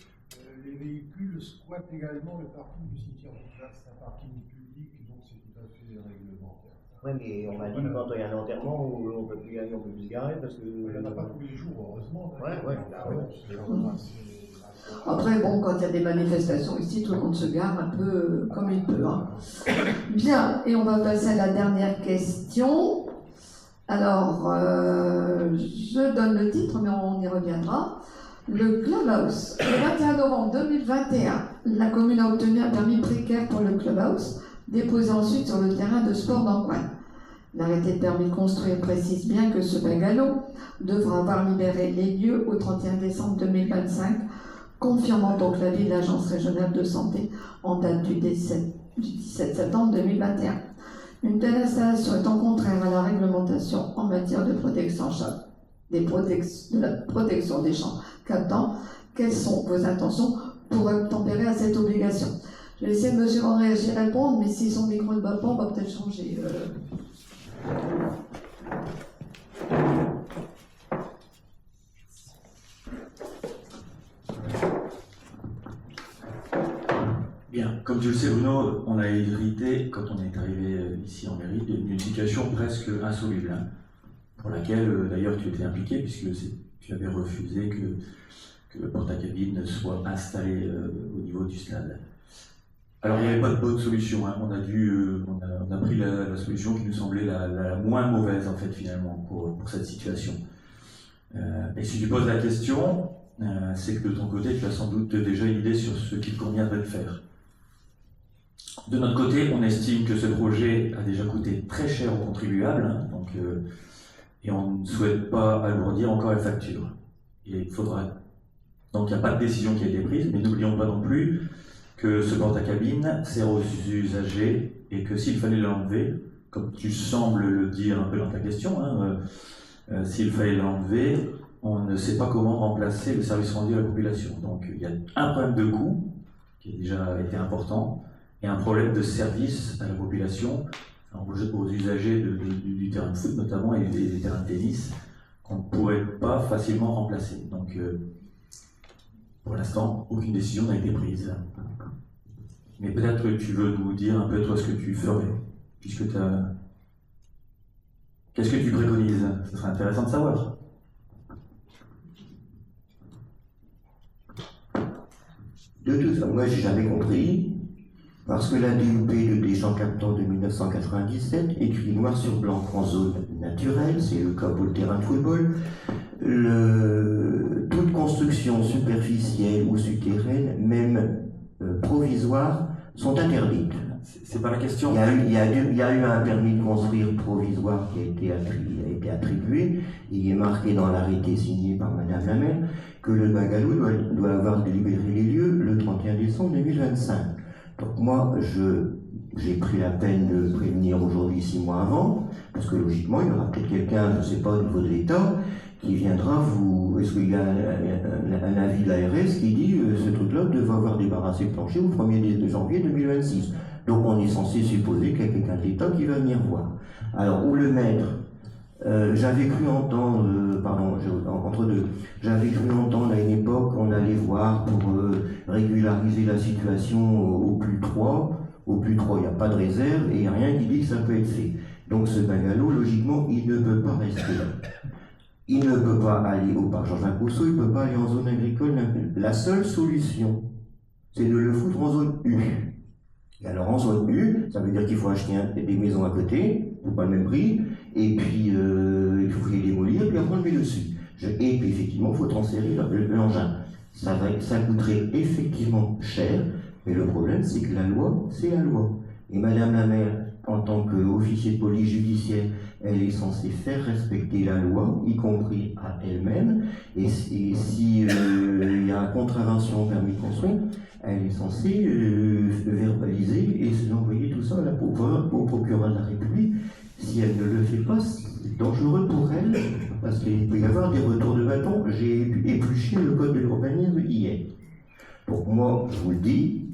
les véhicules squattent également le parking du cimetière. Là, c'est un parking public, donc c'est tout à fait réglementaire. Oui, mais on m'a dit que quand il y a un enterrement, on ne peut plus y aller, on peut plus se garer parce que. Il n'y en a pas tous les jours, heureusement. Ouais. Après, bon, quand il y a des manifestations ici, tout le monde se gare un peu comme il peut. Hein. Bien, et on va passer à la dernière question. Alors, je donne le titre, mais on y reviendra. Le Clubhouse. Le 21 novembre 2021, la commune a obtenu un permis précaire pour le Clubhouse, déposé ensuite sur le terrain de sport d'Antoine. L'arrêté de permis de construire précise bien que ce bungalow devra avoir libéré les lieux au 31 décembre 2025, confirmant donc l'avis de l'Agence régionale de santé en date du 17 septembre 2021. Une telle installation étant contraire à la réglementation en matière de protection de la protection des champs captants, quelles sont vos intentions pour tempérer à cette obligation? Je vais laisser M. Henry y répondre, mais si son micro ne va pas, on va peut-être changer. Bien, comme tu le sais Bruno, on a hérité, quand on est arrivé ici en mairie, d'une situation presque insoluble, hein, pour laquelle d'ailleurs tu étais impliqué, puisque tu avais refusé que le porte-à-cabine soit installé au niveau du stade. Alors il n'y avait pas de bonne solution, hein. On a pris la solution qui nous semblait la moins mauvaise en fait finalement pour cette situation. Et si tu poses la question, c'est que de ton côté tu as sans doute déjà une idée sur ce qu'il conviendrait de faire. De notre côté, on estime que ce projet a déjà coûté très cher aux contribuables, hein, et on ne souhaite pas alourdir encore la facture. Il faudra. Donc il n'y a pas de décision qui a été prise, mais n'oublions pas non plus que ce porte-à-cabine sert aux usagers et que s'il fallait l'enlever, comme tu sembles le dire un peu dans ta question, hein, s'il fallait l'enlever, on ne sait pas comment remplacer le service rendu à la population. Donc il y a un problème de coût qui a déjà été important et un problème de service à la population, aux usagers du terrain de foot notamment et des terrains de tennis qu'on ne pourrait pas facilement remplacer. Donc pour l'instant, aucune décision n'a été prise. Mais peut-être que tu veux nous dire un peu toi ce que tu ferais. puisque tu as... Qu'est-ce que tu préconises? Ce serait intéressant de savoir. De tout ça, moi j'ai jamais compris, parce que la DUP de Deschamps-Captan de 1997, écrit noir sur blanc en zone naturelle, c'est le cas pour le terrain de football, toute construction superficielle ou souterraine, même provisoire, sont interdites. C'est pas la question. Il y a eu un permis de construire provisoire qui a été attribué. Il est marqué dans l'arrêté signé par Madame la maire que le Bagalou doit avoir délibéré les lieux le 31 décembre 2025. Donc moi, j'ai pris la peine de prévenir aujourd'hui 6 mois avant, parce que logiquement, il y aura peut-être quelqu'un, je ne sais pas, au niveau de l'État, qui viendra vous... Est-ce qu'il y a un avis de l'ARS qui dit ce truc-là devait avoir débarrassé le plancher au 1er janvier 2026. Donc on est censé supposer qu'il y a quelqu'un de l'État qui va venir voir. Alors, où le mettre? J'avais cru entendre, entre deux, j'avais cru entendre à une époque qu'on allait voir pour régulariser la situation au plus 3. Au plus 3, il n'y a pas de réserve et il n'y a rien qui dit que ça peut être fait. Donc ce bungalow, logiquement, il ne peut pas rester là. Il ne peut pas aller au parc Jean-Jacques Rousseau, il ne peut pas aller en zone agricole. La seule solution, c'est de le foutre en zone U. Et alors en zone U, ça veut dire qu'il faut acheter des maisons à côté, pour pas le même prix, et puis il faut les démolir, puis après on le met dessus. Et puis effectivement, il faut transférer l'engin. Ça coûterait effectivement cher, mais le problème c'est que la loi, c'est la loi. Et Madame la maire, en tant qu'officier de police judiciaire, elle est censée faire respecter la loi, y compris à elle-même, et si il y a contravention au permis de construire, elle est censée verbaliser et envoyer tout ça au procureur de la République. Si elle ne le fait pas, c'est dangereux pour elle, parce qu'il peut y avoir des retours de bâton. J'ai épluché le code de l'urbanisme hier. Donc moi, je vous le dis,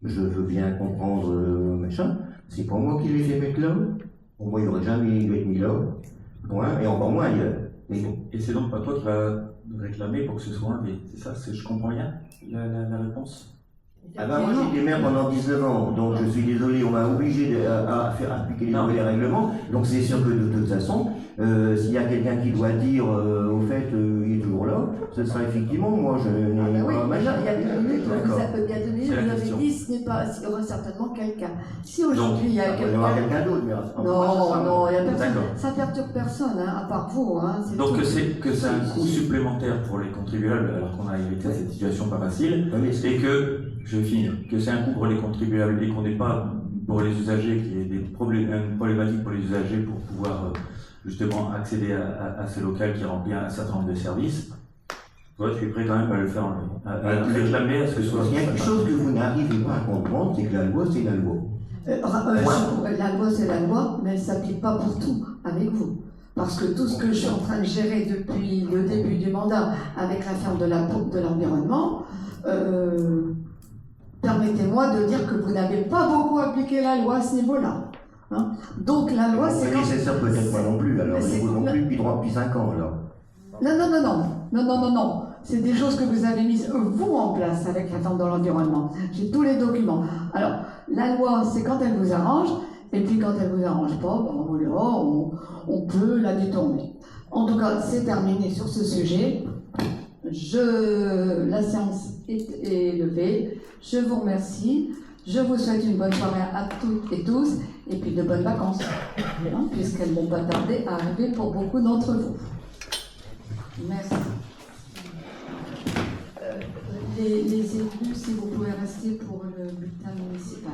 je veux bien comprendre machin, c'est pas moi qui les ai mettre là. Pour moi, il n'aurait jamais dû être mis là. Point, et encore moins ailleurs. Et c'est donc pas toi qui vas réclamer pour que ce soit enlevé, c'est ça? Je comprends rien la réponse? Ah bah moi j'étais maire pendant 19 ans, donc je suis désolé, on m'a obligé à faire appliquer les règlements, donc c'est sûr que de toute façon, s'il y a quelqu'un qui doit dire au fait il est toujours là, ce sera effectivement moi, je n'ai pas machin. Il y a 2 minutes, vous avez dit ce n'est pas, il y aura certainement quelqu'un. Si aujourd'hui il y a quelqu'un. Il y aura quelqu'un d'autre, mais non, il n'y a personne. Ça perturbe personne, hein, à part vous. Hein, donc que c'est un coût supplémentaire pour les contribuables, alors qu'on a évité cette situation pas facile, et que, je vais finir, que c'est un coût pour les contribuables et qu'on n'est pas pour les usagers, qu'il y ait des problématiques pour les usagers pour pouvoir justement accéder à ce local qui remplit un certain nombre de services. Toi, tu es prêt quand même à le faire enlever, à réclamer à ce que ce soit. Il y a quelque chose que vous n'arrivez pas à comprendre, c'est que la loi, c'est la loi. La loi, c'est la loi, mais elle ne s'applique pas pour tout avec vous. Parce que tout ce que je suis en train de gérer depuis le début du mandat avec la ferme de l'environnement, permettez-moi de dire que vous n'avez pas beaucoup appliqué la loi à ce niveau-là. Hein? Donc la loi, c'est quand... C'est ça, peut-être pas non plus, alors vous non plus depuis 5 ans, alors. Non. C'est des choses que vous avez mises, vous, en place avec la ferme de l'environnement. J'ai tous les documents. Alors, la loi, c'est quand elle vous arrange, et puis quand elle vous arrange pas, on peut la détourner. En tout cas, c'est terminé sur ce sujet. La séance est levée. Je vous remercie. Je vous souhaite une bonne soirée à toutes et tous, et puis de bonnes vacances, hein, puisqu'elles ne vont pas tarder à arriver pour beaucoup d'entre vous. Merci. Les élus, si vous pouvez rester pour le bulletin municipal.